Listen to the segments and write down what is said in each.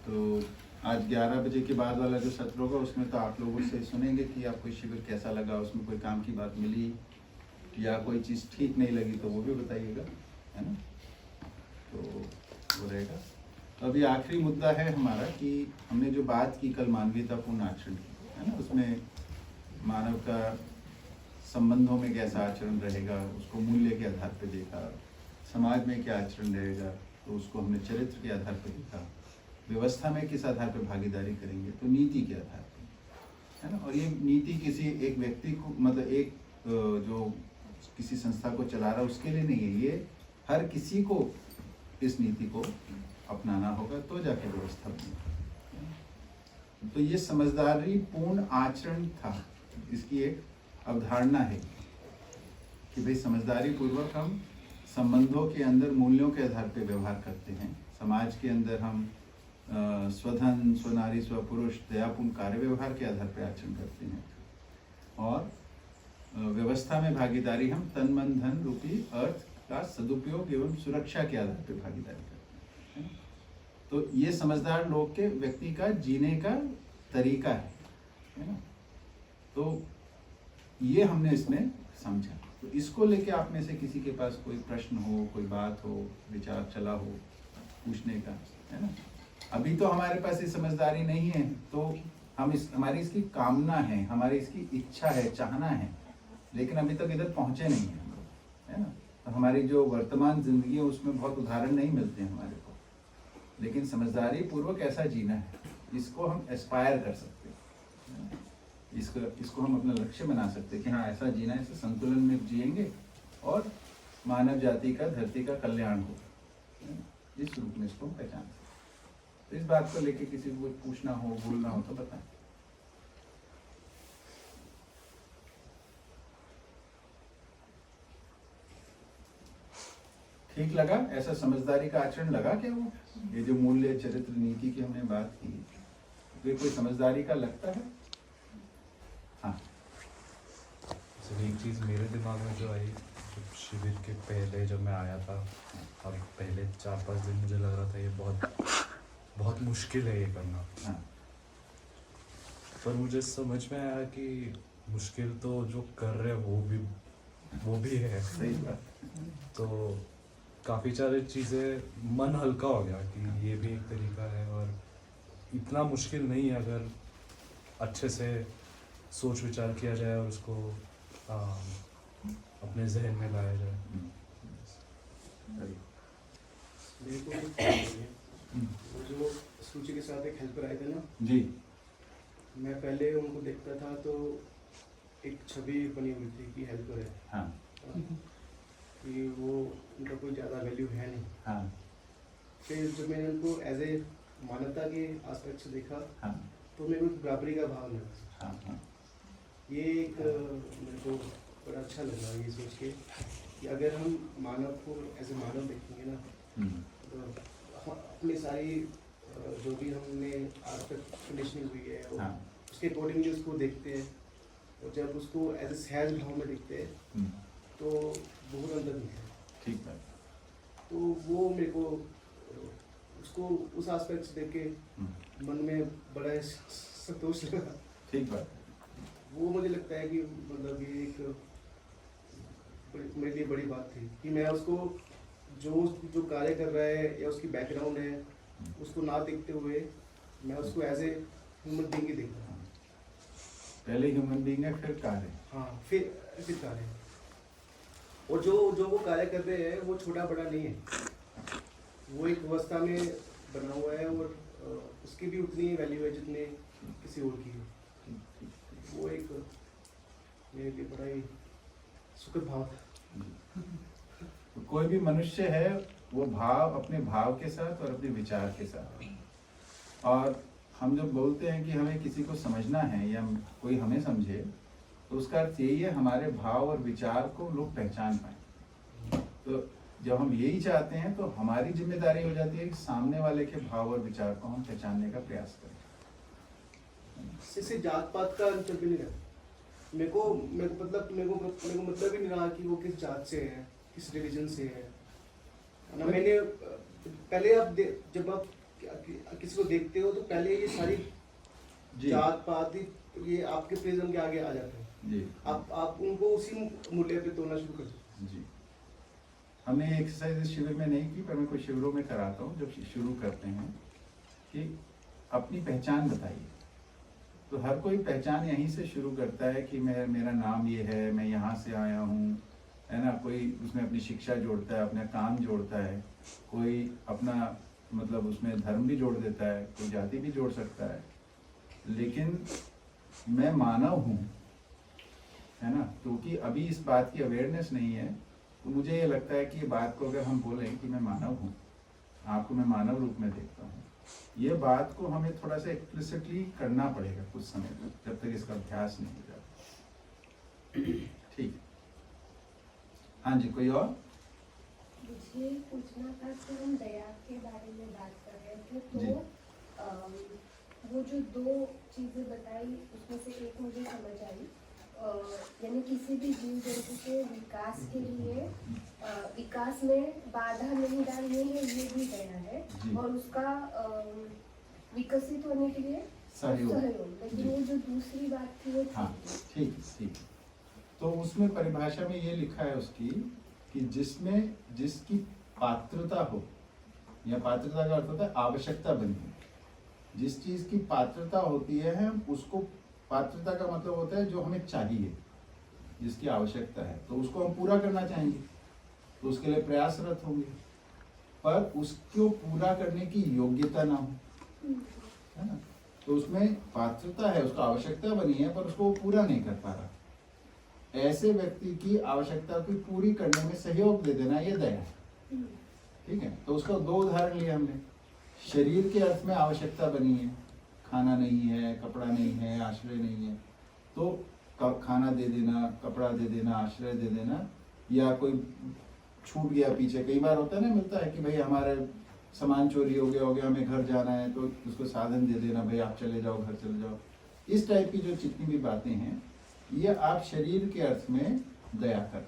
तो आज 11 बजे के बाद वाला जो सत्र होगा उसमें तो आप लोगों से सुनेंगे कि आपको शिविर कैसा लगा, उसमें कोई काम की बात मिली या कोई चीज़ ठीक नहीं लगी तो वो भी बताइएगा, है ना। तो वो रहेगा। तो अभी आखिरी मुद्दा है हमारा कि हमने जो बात की कल मानवीयतापूर्ण आचरण की, है ना, उसमें मानव का संबंधों में कैसा आचरण रहेगा उसको मूल्य के आधार पर देखा, समाज में क्या आचरण रहेगा तो उसको हमने चरित्र के आधार पर देखा, व्यवस्था में किस आधार पर भागीदारी करेंगे तो नीति के आधार पर, है ना। और ये नीति किसी एक व्यक्ति को, मतलब एक जो किसी संस्था को चला रहा है उसके लिए नहीं है, ये हर किसी को इस नीति को अपनाना होगा तो जाके व्यवस्था बनेगी। तो ये समझदारी पूर्ण आचरण था, इसकी एक अवधारणा है कि भाई समझदारी पूर्वक हम संबंधों के अंदर मूल्यों के आधार पर व्यवहार करते हैं, समाज के अंदर हम स्वधन स्वनारी स्वपुरुष दयापूर्ण कार्य व्यवहार के आधार पर आचरण करते हैं, और व्यवस्था में भागीदारी हम तन मन धन रूपी अर्थ का सदुपयोग एवं सुरक्षा के आधार पर भागीदारी करते हैं। तो ये समझदार लोग के व्यक्ति का जीने का तरीका है ना। तो ये हमने इसमें समझा। तो इसको लेके आप में से किसी के पास कोई प्रश्न हो, कोई बात हो, विचार चला हो पूछने का, है ना। अभी तो हमारे पास ये समझदारी नहीं है, तो हम हमारी इसकी कामना है, हमारी इसकी इच्छा है, चाहना है, लेकिन अभी तक इधर पहुंचे नहीं हैं हम लोग, है ना। तो हमारी जो वर्तमान जिंदगी है उसमें बहुत उदाहरण नहीं मिलते हैं हमारे को, लेकिन समझदारी पूर्वक ऐसा जीना है, इसको हम एस्पायर कर सकते हैं, इसको हम अपना लक्ष्य बना सकते हैं कि हाँ ऐसा जीना है, ऐसे संतुलन में जिएंगे और मानव जाति का, धरती का कल्याण हो, इस रूप में इसको पहचान सकते। तो इस बात को लेके किसी को पूछना हो, बोलना हो तो बताएं। ठीक लगा? ऐसा समझदारी का आचरण लगा क्या वो? ये जो मूल्य चरित्र नीति की हमने बात की, तो ये कोई समझदारी का लगता है? हाँ। एक चीज़ मेरे दिमाग में जो आई, जब शिविर के पहले जब मैं आया था, और पहले 4-5 दिन मुझे लग रहा था ये बहुत मुश्किल है ये करना। हाँ। पर मुझे समझ में आया कि मुश्किल तो जो कर रहे हैं वो भी है। सही बात। तो काफ़ी सारी चीज़ें मन हल्का हो गया कि ये भी एक तरीका है, और इतना मुश्किल नहीं है अगर अच्छे से सोच विचार किया जाए और उसको अपने जहन में लाया जाए। वो जो सूची के साथ एक हेल्पर आए थे ना जी, मैं पहले उनको देखता था तो एक छवि बनी हुई थी कि हेल्पर है, हाँ, कि वो उनका कोई ज़्यादा वैल्यू है नहीं। हाँ, फिर जब मैंने उनको एज ए मानवता के आस्पेक्ट से देखा, हाँ, तो मेरे को बराबरी का भाव लगा। हाँ, हाँ, ये एक मेरे को बड़ा अच्छा लगा ये सोच के कि अगर हम मानव को एज ए मानव देखेंगे ना, तो अपनी सारी जो भी हमने आज तक कंडीशनिंग हुई है हाँ, उसके अकॉर्डिंगली उसको देखते हैं, और जब उसको एज ए सहज भाव में देखते हैं तो बहुत अंदर नहीं है। ठीक है। तो वो मेरे को उसको उस एस्पेक्ट से देख के मन में बड़ा संतोष लगा। ठीक बात। वो मुझे लगता है कि मतलब ये एक मेरे लिए बड़ी बात थी कि मैं उसको जो कार्य कर रहा है या उसकी बैकग्राउंड है उसको ना देखते हुए मैं उसको एज ए ह्यूमन बीइंग ही देखता हूँ। पहले ह्यूमन बीइंग है, फिर कार्य। हाँ, फिर कार्य। और जो वो कार्य कर रहे हैं वो छोटा बड़ा नहीं है, वो एक व्यवस्था में बना हुआ है, और उसकी भी उतनी ही वैल्यू है जितने किसी और की है। वो एक मेरे लिए बड़ा ही सुखद भाव था। तो कोई भी मनुष्य है वो भाव, अपने भाव के साथ और अपने विचार के साथ, और हम जब बोलते हैं कि हमें किसी को समझना है या कोई हमें समझे, तो उसका अर्थ यही है हमारे भाव और विचार को लोग पहचान पाए। तो जब हम यही चाहते हैं तो हमारी जिम्मेदारी हो जाती है कि सामने वाले के भाव और विचार को हम पहचानने का प्रयास करें। इससे जात पात का अंतर भी नहीं रहा। मेरे को मतलब ही नहीं रहा कि वो किस जात से है, किस रिलीजन से है ना। मैंने पहले जब आप किसी को देखते हो तो पहले ये सारी जी जात पात ये आपके प्रिज्म के आगे आ जाते हैं। जी आप उनको उसी मूल्य पे तोड़ना शुरू कर दो। जी। हमने एक्सरसाइज शिविर में नहीं की, पर मैं कुछ शिविरों में कराता हूँ। जब शुरू करते हैं कि अपनी पहचान बताइए, तो हर कोई पहचान यहीं से शुरू करता है कि मेरा नाम ये है, मैं यहाँ से आया हूँ, है ना। कोई उसमें अपनी शिक्षा जोड़ता है, अपना काम जोड़ता है, कोई अपना मतलब उसमें धर्म भी जोड़ देता है, कोई जाति भी जोड़ सकता है। लेकिन मैं मानव हूँ, है ना, क्योंकि अभी इस बात की अवेयरनेस नहीं है। तो मुझे ये लगता है कि ये बात को अगर हम बोलें कि मैं मानव हूँ, आपको मैं मानव रूप में देखता हूँ, ये बात को हमें थोड़ा सा एक्सप्लिसिटली करना पड़ेगा कुछ समय तक, जब तक इसका अभ्यास नहीं हो जाता। ठीक। हाँ जी, कोई और? मुझे पूछना था कि हम दया के बारे में बात कर रहे थे, जी। तो वो जो दो चीज़ें बताई उसमें से एक मुझे समझ आई, यानी किसी भी जीव जंतु के विकास के लिए विकास में बाधा नहीं डालनी है, ये भी दया है। जी। और उसका विकसित होने के लिए सहयोग। लेकिन जी। वो जो दूसरी बात थी वो हाँ, ठीक है, ठीक है। तो उसमें परिभाषा में ये लिखा है उसकी कि जिसमें जिसकी पात्रता हो, या पात्रता का अर्थ होता है आवश्यकता बनी हो। जिस चीज की पात्रता होती है, हम उसको, पात्रता का मतलब होता है जो हमें चाहिए, जिसकी आवश्यकता है, तो उसको हम पूरा करना चाहेंगे, तो उसके लिए प्रयासरत होंगे। पर उसको पूरा करने की योग्यता ना हो, है ना, तो उसमें पात्रता है, उसको आवश्यकता बनी है, पर उसको वो पूरा नहीं कर पा रहा। ऐसे व्यक्ति की आवश्यकता को पूरी करने में सहयोग दे देना, ये दया है। ठीक है, तो उसका दो उदाहरण लिए हमने। शरीर के अर्थ में आवश्यकता बनी है, खाना नहीं है, कपड़ा नहीं है, आश्रय नहीं है, तो खाना दे देना, कपड़ा दे देना, आश्रय दे देना। या कोई छूट गया पीछे, कई बार होता है ना, मिलता है कि भाई हमारे सामान चोरी हो गया, हमें घर जाना है, तो उसको साधन दे देना, भाई आप चले जाओ, घर चले जाओ। इस टाइप की जो जितनी भी बातें हैं, ये आप शरीर के अर्थ में दया कर।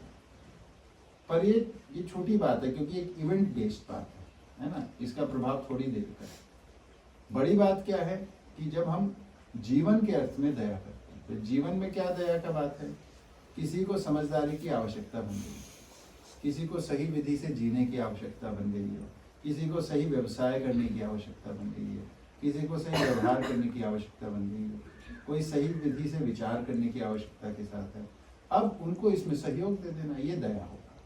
पर ये छोटी बात है, क्योंकि एक इवेंट बेस्ड बात है ना, इसका प्रभाव थोड़ी देर का है। बड़ी बात क्या है कि जब हम जीवन के अर्थ में दया करते हैं, तो जीवन में क्या दया का बात है? किसी को समझदारी की आवश्यकता बन गई, किसी को सही विधि से जीने की आवश्यकता बन गई है, किसी को सही व्यवसाय करने की आवश्यकता बन गई है, किसी को सही व्यवहार करने की आवश्यकता बन गई है, कोई सही विधि से विचार करने की आवश्यकता के साथ है। अब उनको इसमें सहयोग दे देना, ये दया होगा,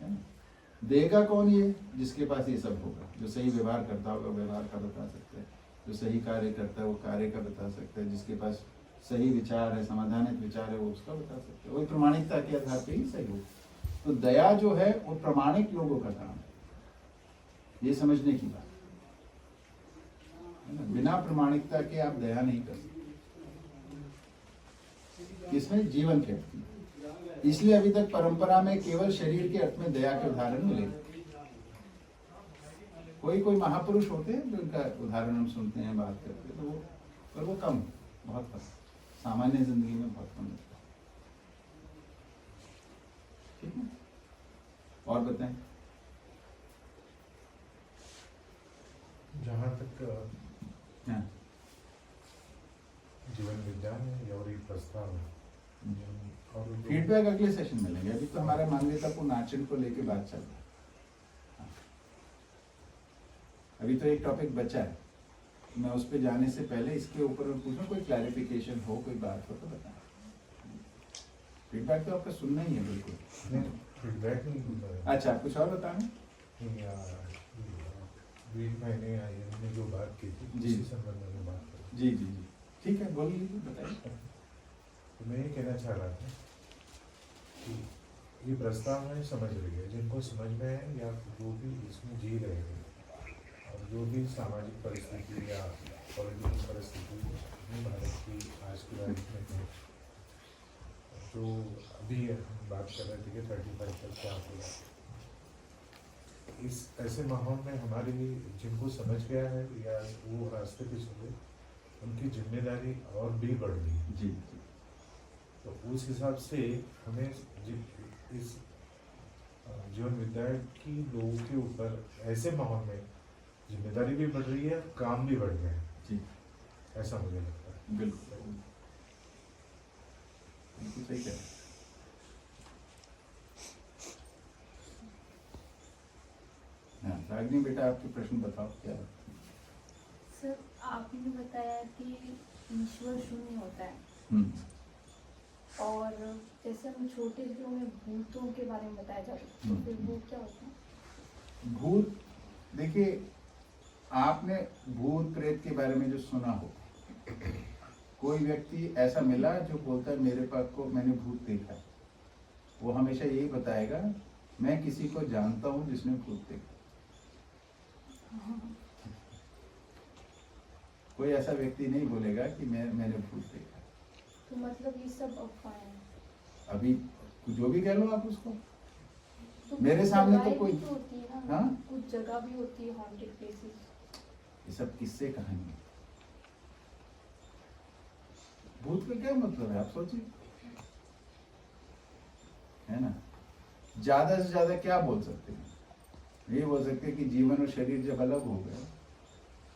है ना। देगा कौन? ये जिसके पास ये सब होगा, जो सही व्यवहार करता होगा व्यवहार का बता सकता है, जो सही कार्य करता है वो कार्य का बता सकता है, जिसके पास सही विचार है, समाधानित विचार है, वो उसका बता सकते हैं। वही प्रमाणिकता के आधार पर ही सही हो। तो दया जो है वो प्रमाणिक लोगों का काम है, ये समझने की बात है ना। बिना प्रमाणिकता के आप दया नहीं कर सकते। किसमें? जीवन के अर्थ में। इसलिए अभी तक परंपरा में केवल शरीर के अर्थ में दया के उदाहरण मिले। कोई महापुरुष होते हैं जो उनका उदाहरण हम सुनते हैं, बात करते हैं, तो वो, पर वो कम, बहुत कम, सामान्य जिंदगी में बहुत कम लगता है। ठीक है, और बताएं। जहाँ तक हाँ, जीवन विज्ञान है और ये प्रस्ताव है, और जो- फीडबैक अगले सेशन में लेंगे। अभी तो हमारा मानवीयतापूर्ण आचरण को लेके बात चल रहा है। हाँ। अभी तो एक टॉपिक बचा है, मैं उस पर जाने से पहले इसके ऊपर मैं पूछूं, कोई क्लैरिफिकेशन हो, कोई बात हो तो बताएं। फीडबैक तो आपका सुनना ही है बिल्कुल। नहीं, फीडबैक नहीं मिलता है। अच्छा, आप कुछ और बताएं। नहीं यार, बीच महीने आई हमने जो बात की थी जी। उसी संबंध में बात करें। जी जी जी, ठीक है, बोलिए, बताइए। तो मैं ये कहना चाह रहा था कि ये प्रस्ताव में समझ रही है, जिनको समझ में है या जो भी इसमें जी रहे हैं, और जो भी सामाजिक परिस्थिति या पॉलिटिकल परिस्थिति अपनी भारत की आज की तारीख में है, जो अभी हम बात कर रहे थे कि 35 तक क्या होगा, इस ऐसे माहौल में हमारे लिए जिनको समझ गया है या वो रास्ते पे चले, उनकी जिम्मेदारी और भी बढ़ गई है। जी तो उस हिसाब से हमें इस जीवन विद्या है कि लोगों के ऊपर ऐसे माहौल में जिम्मेदारी भी बढ़ रही है, काम भी बढ़ गए हैं, जी ऐसा मुझे लगता है। बिल्कुल बिल्कुल सही कह रहे हैं। हाँ रागिनी बेटा आपके प्रश्न बताओ क्या है? सर आपने बताया कि ईश्वर शून्य होता है हम्म, और जैसे हम छोटे जो में भूतों के बारे में बताया जाता है तो फिर वो क्या होता है? भूत देखिए, आपने भूत प्रेत के बारे में जो सुना हो, कोई व्यक्ति ऐसा मिला जो बोलता है मेरे पास को मैंने भूत देखा है, वो हमेशा यही बताएगा मैं किसी को जानता हूँ जिसने भूत देखा। कोई ऐसा व्यक्ति नहीं बोलेगा कि मैंने भूत देखा। तो मतलब ये सब अफवाहें हैं। अभी जो भी कह लो आप उसको। तो मेरे कुछ सामने तो जगहें कोई- भी तो होती है ना, हाँ? कुछ जगह भी होती है हॉन्टेड प्लेसेस। ये सब किस्से कहानी है। भूत का क्या मतलब है आप सोचिए, है ना? ज्यादा से ज्यादा क्या बोल सकते हैं? ये बोल सकते हैं कि जीवन और शरीर जब अलग हो गए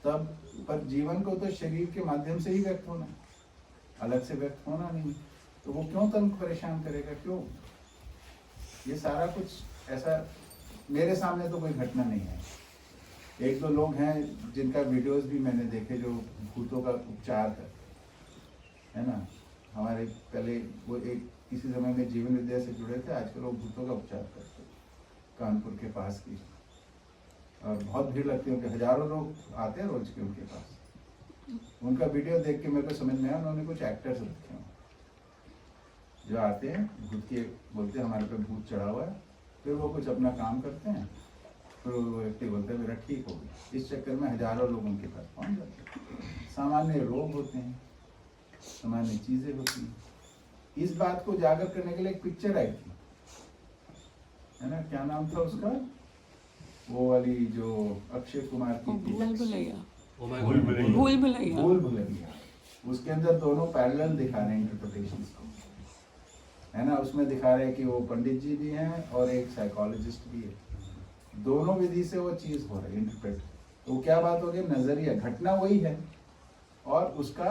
तब, पर जीवन को तो शरीर के माध्यम से ही व्यक्त होना है, अलग से व्यक्त होना नहीं। तो वो क्यों तन परेशान करेगा, क्यों? ये सारा कुछ ऐसा मेरे सामने तो कोई घटना नहीं है। एक दो लोग हैं जिनका वीडियोस भी मैंने देखे जो भूतों का उपचार है ना। हमारे पहले वो एक किसी समय में जीवन विद्या से जुड़े थे, आजकल वो भूतों का उपचार करते हैं कानपुर के पास की, और बहुत भीड़ लगती है उनके, हजारों लोग आते हैं रोज के उनके पास। उनका वीडियो देख के मेरे को समझ में आया उन्होंने कुछ एक्टर्स रखे हैं जो आते हैं भूत के, बोलते हैं हमारे पे भूत चढ़ा हुआ है, फिर वो कुछ अपना काम करते हैं, फिर वो व्यक्ति बोलता है मेरा ठीक हो गया। इस चक्कर में हजारों लोग उनके पास पहुंच जाते हैं। सामान्य रोग होते हैं, सामान्य चीजें होती हैं। इस बात को उजागर करने के लिए एक पिक्चर आई थी, है ना, क्या नाम था उसका, वो वाली जो अक्षय कुमार की थी, भूल भुलैया। भूल भुलैया। भूल भुलैया। उसके अंदर दोनों पैरेलल दिखा रहे हैं इंटरप्रिटेशन को, है ना। उसमें दिखा रहे हैं कि वो पंडित जी भी हैं और एक साइकोलॉजिस्ट भी है, दोनों विधि से वो चीज हो रही है इंटरप्रेट। तो क्या बात हो गई, नजरिया, घटना वही है और उसका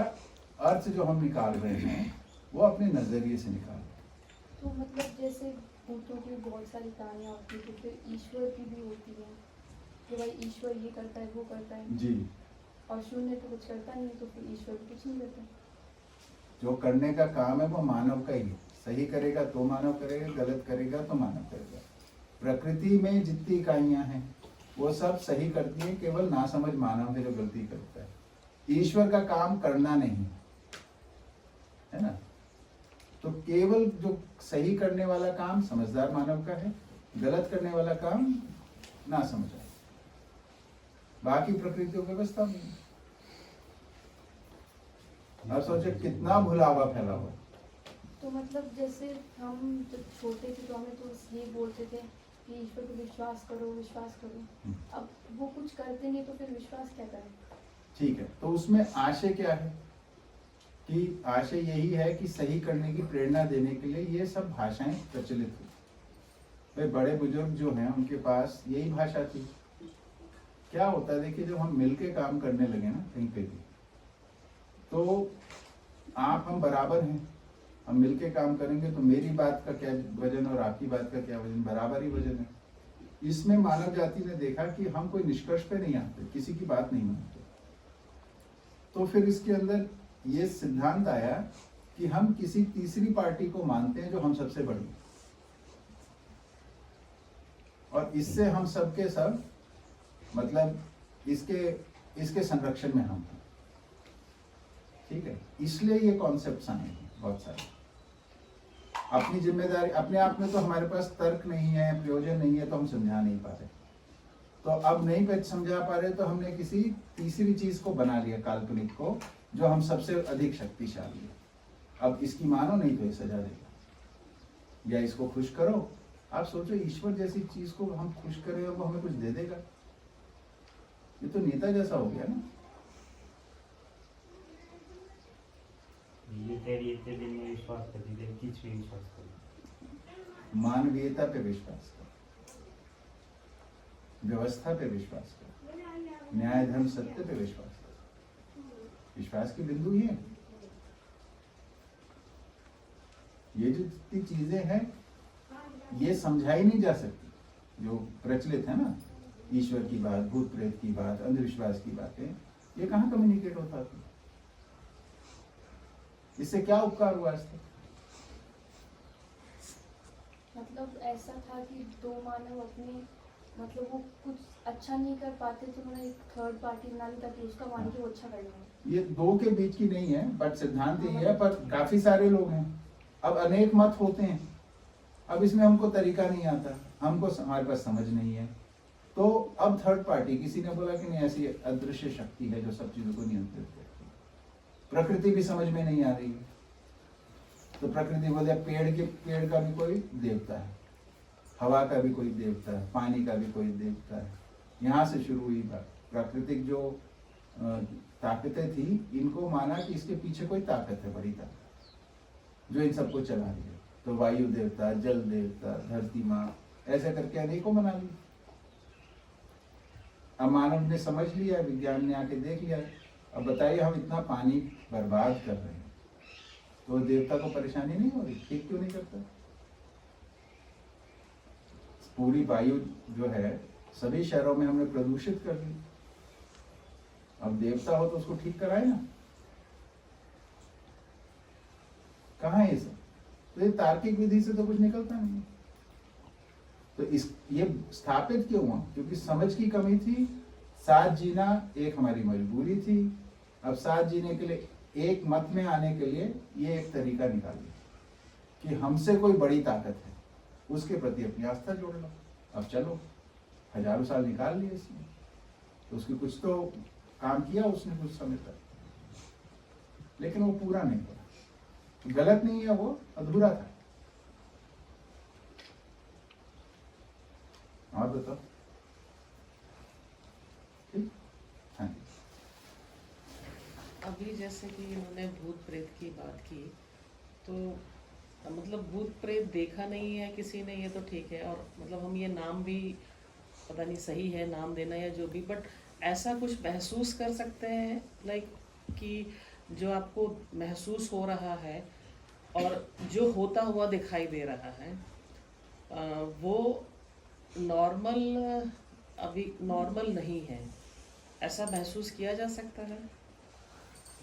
अर्थ जो हम निकाल रहे हैं वो अपने नजरिए से निकाल रहे हैं। तो मतलब जैसे भूतों की बहुत सारी कहानियाँ होती है, तो फिर ईश्वर की भी होती है कि भाई ईश्वर ये करता है वो करता है जी, और शून्य तो कुछ करता नहीं, तो फिर ईश्वर भी कुछ नहीं करता। जो करने का काम है वो मानव का ही है। सही करेगा तो मानव करेगा, गलत करेगा तो मानव करेगा। प्रकृति में जितनी इकाइयां हैं वो सब सही करती है, केवल नासमझ मानव है जो गलती करता है। ईश्वर का काम करना नहीं है ना। तो केवल जो सही करने वाला काम समझदार मानव का है, गलत करने वाला काम ना समझ। बाकी प्रकृति व्यवस्था नहीं। अब सोचे कितना भुलावा फैला हुआ। तो मतलब जैसे हम जब छोटे थे तो हमें तो ये बोलते थे कि ईश्वर को विश्वास करो विश्वास करो। अब वो कुछ करते नहीं तो फिर विश्वास क्या करें? ठीक है, तो उसमें आशय क्या है कि आशय यही है कि सही करने की प्रेरणा देने के लिए ये सब भाषाएं प्रचलित हुई। भाई बड़े बुजुर्ग जो हैं उनके पास यही भाषा थी। क्या होता है देखिए, जब हम मिलके काम करने लगे ना कहीं पे भी, तो आप हम बराबर हैं, हम मिलके काम करेंगे तो मेरी बात का क्या वजन और आपकी बात का क्या वजन, बराबर ही वजन है। इसमें मानव जाति ने देखा कि हम कोई निष्कर्ष पे नहीं आते, किसी की बात नहीं मानते। तो फिर इसके अंदर ये सिद्धांत आया कि हम किसी तीसरी पार्टी को मानते हैं जो हम सबसे बड़ी है, और इससे हम सबके सब मतलब इसके संरक्षण में हम हैं। ठीक है, इसलिए ये कॉन्सेप्ट्स आए हैं बहुत सारे। अपनी जिम्मेदारी, अपने आप में तो हमारे पास तर्क नहीं है, प्रयोजन नहीं है, तो हम समझा नहीं पा रहे। तो अब नहीं समझा पा रहे तो हमने किसी तीसरी चीज को बना लिया, काल्पनिक को, जो हम सबसे अधिक शक्तिशाली है। अब इसकी मानो नहीं तो ये सजा देगा, या इसको खुश करो। आप सोचो ईश्वर जैसी चीज को हम खुश करें और वो हमें कुछ दे देगा, ये तो नेता जैसा हो गया ना। ये दिन में विश्वास कर दीजिए, किस पे विश्वास करो, मानवीयता पे विश्वास करो। व्यवस्था पे विश्वास करो, न्याय धर्म सत्य पे विश्वास करो। विश्वास की बिंदु ही है। ये जो जितनी चीजें हैं ये समझाई नहीं जा सकती, जो प्रचलित है ना, ईश्वर की बात, भूत प्रेत की बात, अंधविश्वास की बातें, ये कहाँ कम्युनिकेट होता था? इससे क्या उपकार हुआ आज तक? मतलब ऐसा था कि दो मानव अपने मतलब वो कुछ अच्छा नहीं कर पाते तो उन्होंने एक थर्ड पार्टी बना ली ताकि उसका मान के वो अच्छा कर लें। ये दो के बीच की नहीं है, बट सिद्धांत यही है। पर काफी सारे लोग हैं, अब अनेक मत होते हैं, अब इसमें हमको तरीका नहीं आता, हमको हमारे पास समझ नहीं है, तो अब थर्ड पार्टी, किसी ने बोला कि नहीं ऐसी अदृश्य शक्ति है जो सब चीजों को नियंत्रित करती है, प्रकृति भी समझ में नहीं आ रही है, तो प्रकृति बोले पेड़ का भी कोई देवता है, हवा का भी कोई देवता है, पानी का भी कोई देवता है। यहाँ से शुरू हुई बात। प्राकृतिक जो ताकतें थी, इनको माना कि इसके पीछे कोई ताकत है, बड़ी ताकत जो इन सबको चला रही है। तो वायु देवता, जल देवता, धरती माँ, ऐसे करके अनेकों बना ली। अब मानव ने समझ लिया, विज्ञान ने आके देख लिया, अब बताइए हम इतना पानी बर्बाद कर रहे हैं, तो देवता को परेशानी नहीं हो रही? ठीक क्यों नहीं करता? पूरी वायु जो है सभी शहरों में हमने प्रदूषित कर दी, अब देवता हो तो उसको ठीक कराए ना। कहाँ है ये सब? तो ये तार्किक विधि से तो कुछ निकलता नहीं। तो ये स्थापित क्यों हुआ? क्योंकि समझ की कमी थी, साथ जीना एक हमारी मजबूरी थी। अब साथ जीने के लिए, एक मत में आने के लिए ये एक तरीका निकाल लिया कि हमसे कोई बड़ी ताकत है, उसके प्रति अपनी आस्था जोड़ लो। अब चलो, हजारों साल निकाल लिए इसमें, तो उसकी कुछ तो काम किया उसने कुछ समय तक, लेकिन वो पूरा नहीं हुआ। गलत नहीं है, वो अधूरा था। और बताओ। ठीक, हाँ जी। अभी जैसे कि इन्होंने भूत प्रेत की बात की, तो मतलब भूत प्रेत देखा नहीं है किसी ने, ये तो ठीक है, और मतलब हम ये नाम भी पता नहीं सही है नाम देना या जो भी, बट ऐसा कुछ महसूस कर सकते हैं लाइक कि जो आपको महसूस हो रहा है और जो होता हुआ दिखाई दे रहा है वो नॉर्मल, अभी नॉर्मल नहीं है, ऐसा महसूस किया जा सकता है?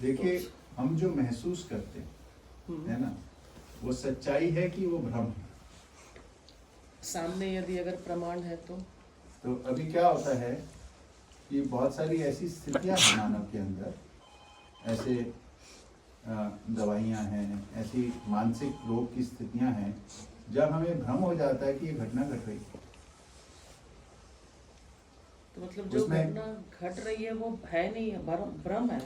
देखिए, हम जो महसूस करते हैं है ना, वो सच्चाई है कि वो भ्रम है? सामने यदि अगर प्रमाण है तो अभी क्या होता है कि बहुत सारी ऐसी स्थितियां हैं मानव के अंदर, ऐसे दवाइयां हैं, ऐसी मानसिक रोग की स्थितियां हैं जब हमें भ्रम हो जाता है कि ये घटना घट रही है। तो मतलब जो उसमें- घटना घट रही है वो है नहीं है, भ्रम है।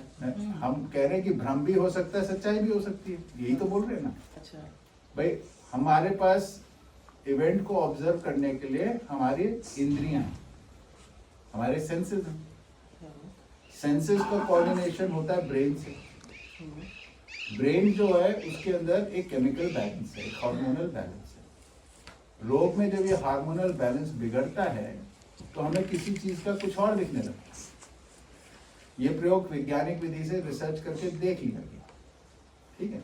हम कह रहे हैं कि भ्रम भी हो सकता है, सच्चाई भी हो सकती है, यही तो बोल रहे हैं ना अच्छा, भाई। हमारे पास इवेंट को ऑब्जर्व करने के लिए हमारी इंद्रियां हैं, हमारे सेंसेस हैं। हाँ, सेंसेस का कोऑर्डिनेशन होता है ब्रेन से। ब्रेन जो है उसके अंदर एक केमिकल बैलेंस है, एक हार्मोनल बैलेंस है। रोग में जब ये हार्मोनल बैलेंस बिगड़ता है तो हमें किसी चीज का कुछ और दिखने लगता है। ये प्रयोग वैज्ञानिक विधि से रिसर्च करके देख लिया गया, ठीक है।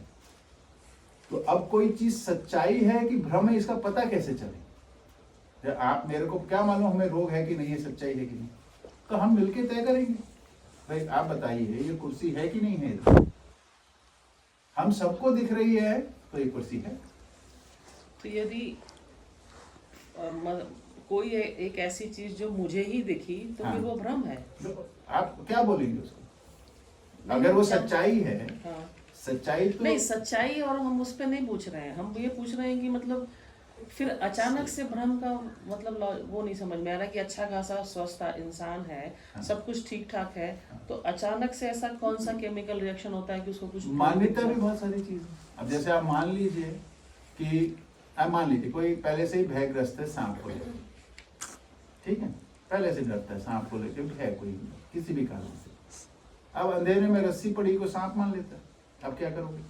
तो अब कोई चीज सच्चाई है कि भ्रम है, इसका पता कैसे चले? आप मेरे को क्या मालूम हमें रोग है कि नहीं है, सच्चाई है कि नहीं? तो हम मिलके तय करेंगे, भाई आप बताइए ये कुर्सी है कि नहीं है। हम सबको दिख रही है तो ये कुर्सी है। तो यदि कोई एक ऐसी चीज जो मुझे ही दिखी तो हाँ। फिर वो भ्रम है। तो आप क्या बोलेंगे उसको? अगर वो सच्चाई है, हाँ, सच्चाई तो नहीं सच्चाई, और हम उस पर नहीं पूछ रहे हैं, हम ये पूछ रहे हैं कि मतलब फिर अचानक से भ्रम का मतलब वो नहीं समझ में आ रहा कि अच्छा खासा स्वस्थ इंसान है, हाँ। सब कुछ ठीक ठाक है, तो अचानक से ऐसा कौन सा केमिकल रिएक्शन होता है कि उसको कुछ मान्यता भी बहुत सारी चीज है। अब जैसे आप मान लीजिए कि मान लीजिए कोई पहले से ही भयग्रस्त है सांप को लेकर, ठीक है, पहले से डरता है सांप को लेकर, है कोई किसी भी कारण से, अब अंधेरे में रस्सी पड़ी को सांप मान लेता है, अब क्या करोगे?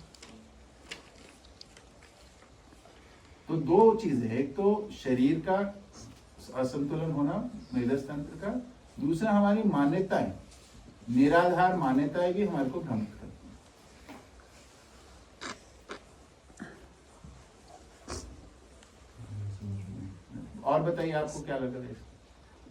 तो दो चीजें, एक तो शरीर का असंतुलन होना मेदस तंत्र का। दूसरा हमारी मान्यताएं, निराधार मान्यताएं भी हमारे को भ्रमित करती हैं। और बताइए आपको क्या लग रहा है?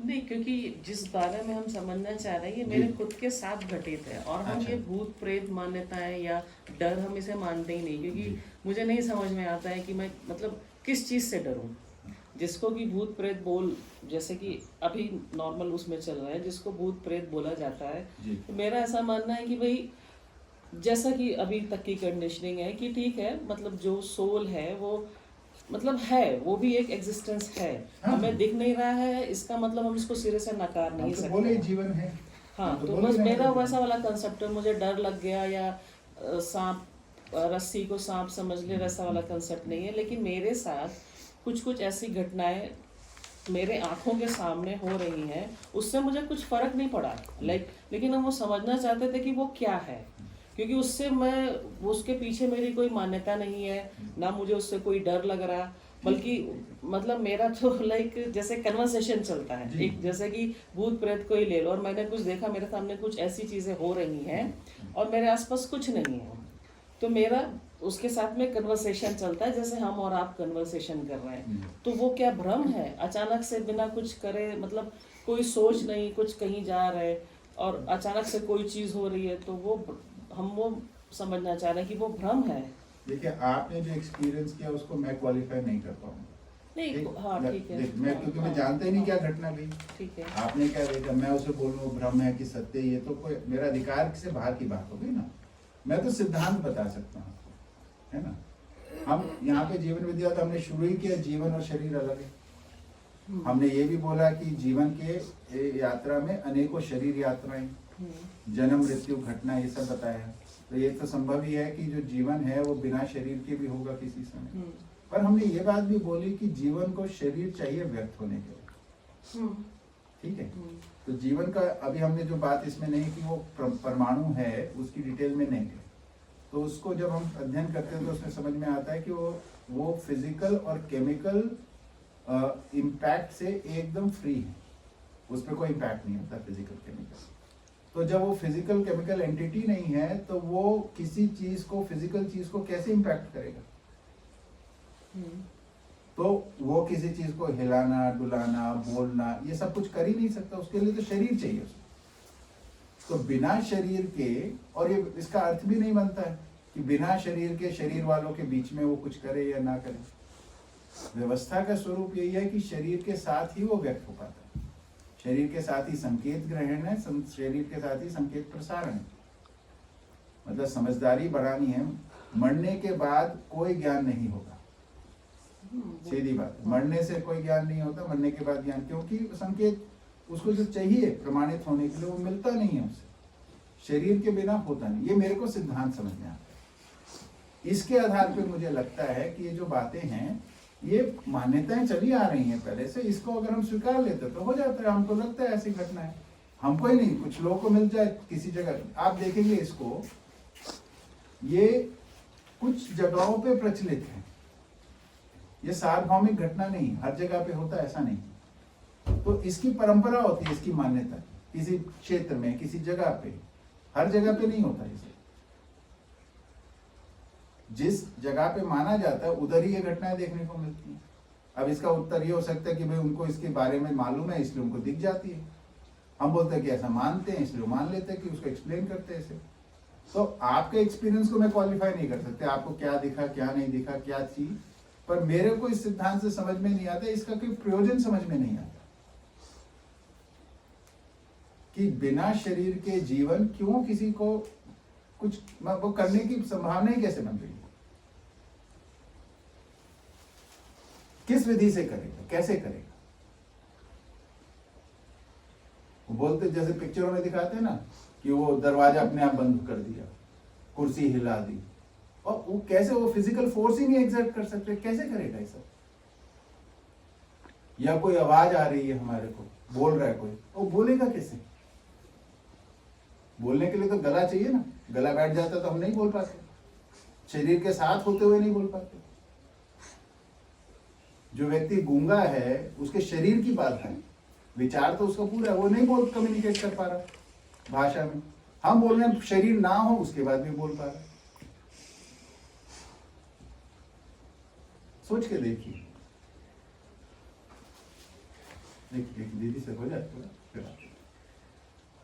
नहीं, क्योंकि जिस बारे में हम समझना चाह रहे हैं ये मेरे जी। खुद के साथ घटित है, और हम अच्छा। ये भूत प्रेत मान्यताएं या डर हम इसे मानते ही नहीं, क्योंकि जी। मुझे नहीं समझ में आता है कि मैं मतलब किस चीज़ से डरूं। जिसको कि भूत प्रेत बोल, जैसे कि अभी नॉर्मल उसमें चल रहा है जिसको भूत प्रेत बोला जाता है, जी। तो मेरा ऐसा मानना है कि भाई जैसा कि अभी तक की कंडीशनिंग है कि ठीक है, मतलब जो सोल है वो मतलब है, वो भी एक एग्जिस्टेंस है, हाँ। हमें दिख नहीं रहा है, इसका मतलब हम इसको सिरे से नकार हम नहीं तो बोले सकते। जीवन है। हाँ, हम तो बोल ही बस रहे हैं मेरा जीवन। वैसा वाला कंसेप्ट है, मुझे डर लग गया या सांप, रस्सी को सांप समझ ले, वैसा वाला कंसेप्ट नहीं है। लेकिन मेरे साथ कुछ कुछ ऐसी घटनाएं मेरे आंखों के सामने हो रही हैं, उससे मुझे कुछ फर्क नहीं पड़ा, लेकिन हम वो समझना चाहते थे कि वो क्या है, क्योंकि उससे मैं, उसके पीछे मेरी कोई मान्यता नहीं है, ना मुझे उससे कोई डर लग रहा, बल्कि मतलब मेरा तो जैसे कन्वर्सेशन चलता है, जी। एक जैसे कि भूत प्रेत को ही ले लो, और मैंने कुछ देखा, मेरे सामने कुछ ऐसी चीजें हो रही हैं और मेरे आसपास कुछ नहीं है, तो मेरा उसके साथ में कन्वर्सेशन चलता है, जैसे हम और आप कन्वर्सेशन कर रहे हैं। तो वो क्या भ्रम है? अचानक से बिना कुछ करे, मतलब कोई सोच नहीं, कुछ कहीं जा रहे और अचानक से कोई चीज हो रही है, तो वो हम वो समझना चाह रहे हैं कि वो भ्रम है। देखिए, आपने जो एक्सपीरियंस किया उसको मैं क्वालिफाई नहीं कर पाऊंगा। नहीं, हाँ ठीक है, मैं क्योंकि मैं जानता ही नहीं क्या घटना गई। ठीक है। आपने क्या देखा, मैं उसे बोलूं भ्रम है कि सत्य, ये तो कोई मेरा अधिकार से बाहर की बात हो गई ना। मैं तो सिद्धांत बता सकता हूँ, है ना। हम यहाँ पे जीवन विद्या तो हमने शुरू ही किया, जीवन और शरीर अलग है। हमने ये भी बोला कि जीवन के यात्रा में अनेकों शरीर यात्राएं, जन्म मृत्यु घटना, ये सब बताया। तो ये तो संभव ही है कि जो जीवन है वो बिना शरीर के भी होगा किसी समय। पर हमने ये बात भी बोली कि जीवन को शरीर चाहिए व्यक्त होने के लिए, ठीक है। तो जीवन का अभी हमने जो बात इसमें नहीं की वो परमाणु है, उसकी डिटेल में नहीं गए। तो उसको जब हम अध्ययन करते हैं तो उसमें समझ में आता है कि वो फिजिकल और केमिकल इम्पैक्ट से एकदम फ्री है, उस पर कोई इम्पैक्ट नहीं होता फिजिकल केमिकल। तो जब वो फिजिकल केमिकल एंटिटी नहीं है तो वो किसी चीज को, फिजिकल चीज को कैसे इम्पैक्ट करेगा? तो वो किसी चीज को हिलाना, डुलाना, बोलना, ये सब कुछ कर ही नहीं सकता, उसके लिए तो शरीर चाहिए उसको। तो बिना शरीर के, और ये इसका अर्थ भी नहीं बनता है कि बिना शरीर के शरीर वालों के बीच में वो कुछ करे या ना करे। व्यवस्था का स्वरूप यही है कि शरीर के साथ ही वो व्यक्त हो पाता है, शरीर के साथ ही संकेत ग्रहण है, शरीर के साथ ही संकेत प्रसारण है। मतलब समझदारी बढ़ानी है, मरने के बाद कोई ज्ञान नहीं होगा, सीधी बात। मरने से कोई ज्ञान नहीं होता, मरने के बाद ज्ञान, क्योंकि संकेत उसको जो चाहिए प्रमाणित होने के लिए वो मिलता नहीं है उससे, शरीर के बिना होता नहीं। ये मेरे को सिद्धांत समझ में आता है। इसके आधार पर मुझे लगता है कि ये जो बातें हैं ये मान्यताएं चली आ रही हैं पहले से, इसको अगर हम स्वीकार लेते तो हो जाता है। हमको लगता है ऐसी घटना है, हमको ही नहीं, कुछ लोगों को मिल जाए किसी जगह। आप देखेंगे इसको, ये कुछ जगहों पे प्रचलित है, ये सार्वभौमिक घटना नहीं, हर जगह पे होता ऐसा नहीं। तो इसकी परंपरा होती है, इसकी मान्यता किसी क्षेत्र में, किसी जगह पे, हर जगह पे नहीं होता। इसे जिस जगह पे माना जाता है उधर ही ये घटनाएं देखने को मिलती हैं। अब इसका उत्तर ये हो सकता है कि भाई उनको इसके बारे में मालूम है इसलिए उनको दिख जाती है। हम बोलते हैं कि ऐसा मानते हैं इसलिए मान लेते हैं कि उसको एक्सप्लेन करते हैं इसे। तो आपके एक्सपीरियंस को मैं क्वालिफाई नहीं कर सकते, आपको क्या दिखा, क्या नहीं दिखा, क्या चीज, पर मेरे को इस सिद्धांत से समझ में नहीं आता, इसका कोई प्रयोजन समझ में नहीं आता कि बिना शरीर के जीवन क्यों किसी को कुछ वो करने की संभावना ही कैसे बन रही है, किस विधि से करेगा, कैसे करेगा। वो बोलते जैसे पिक्चरों में दिखाते हैं ना कि वो दरवाजा अपने आप बंद कर दिया, कुर्सी हिला दी, और वो कैसे, वो फिजिकल फोर्स ही नहीं एग्जर्ट कर सकते, कैसे करेगा ये सब। या कोई आवाज आ रही है हमारे को, बोल रहा है कोई, वो बोलेगा कैसे? बोलने के लिए तो गला चाहिए ना, गला बैठ जाता तो हम नहीं बोल पाते, शरीर के साथ होते हुए नहीं बोल पाते। जो व्यक्ति गूंगा है उसके शरीर की बात है, विचार तो उसका पूरा है, वो नहीं बोल कम्युनिकेट कर पा रहा भाषा में। हम बोल रहे हैं शरीर ना हो उसके बाद भी बोल पा रहा। सोच के देखिए, देखिए दीदी से हो जाए पूरा फिर आप।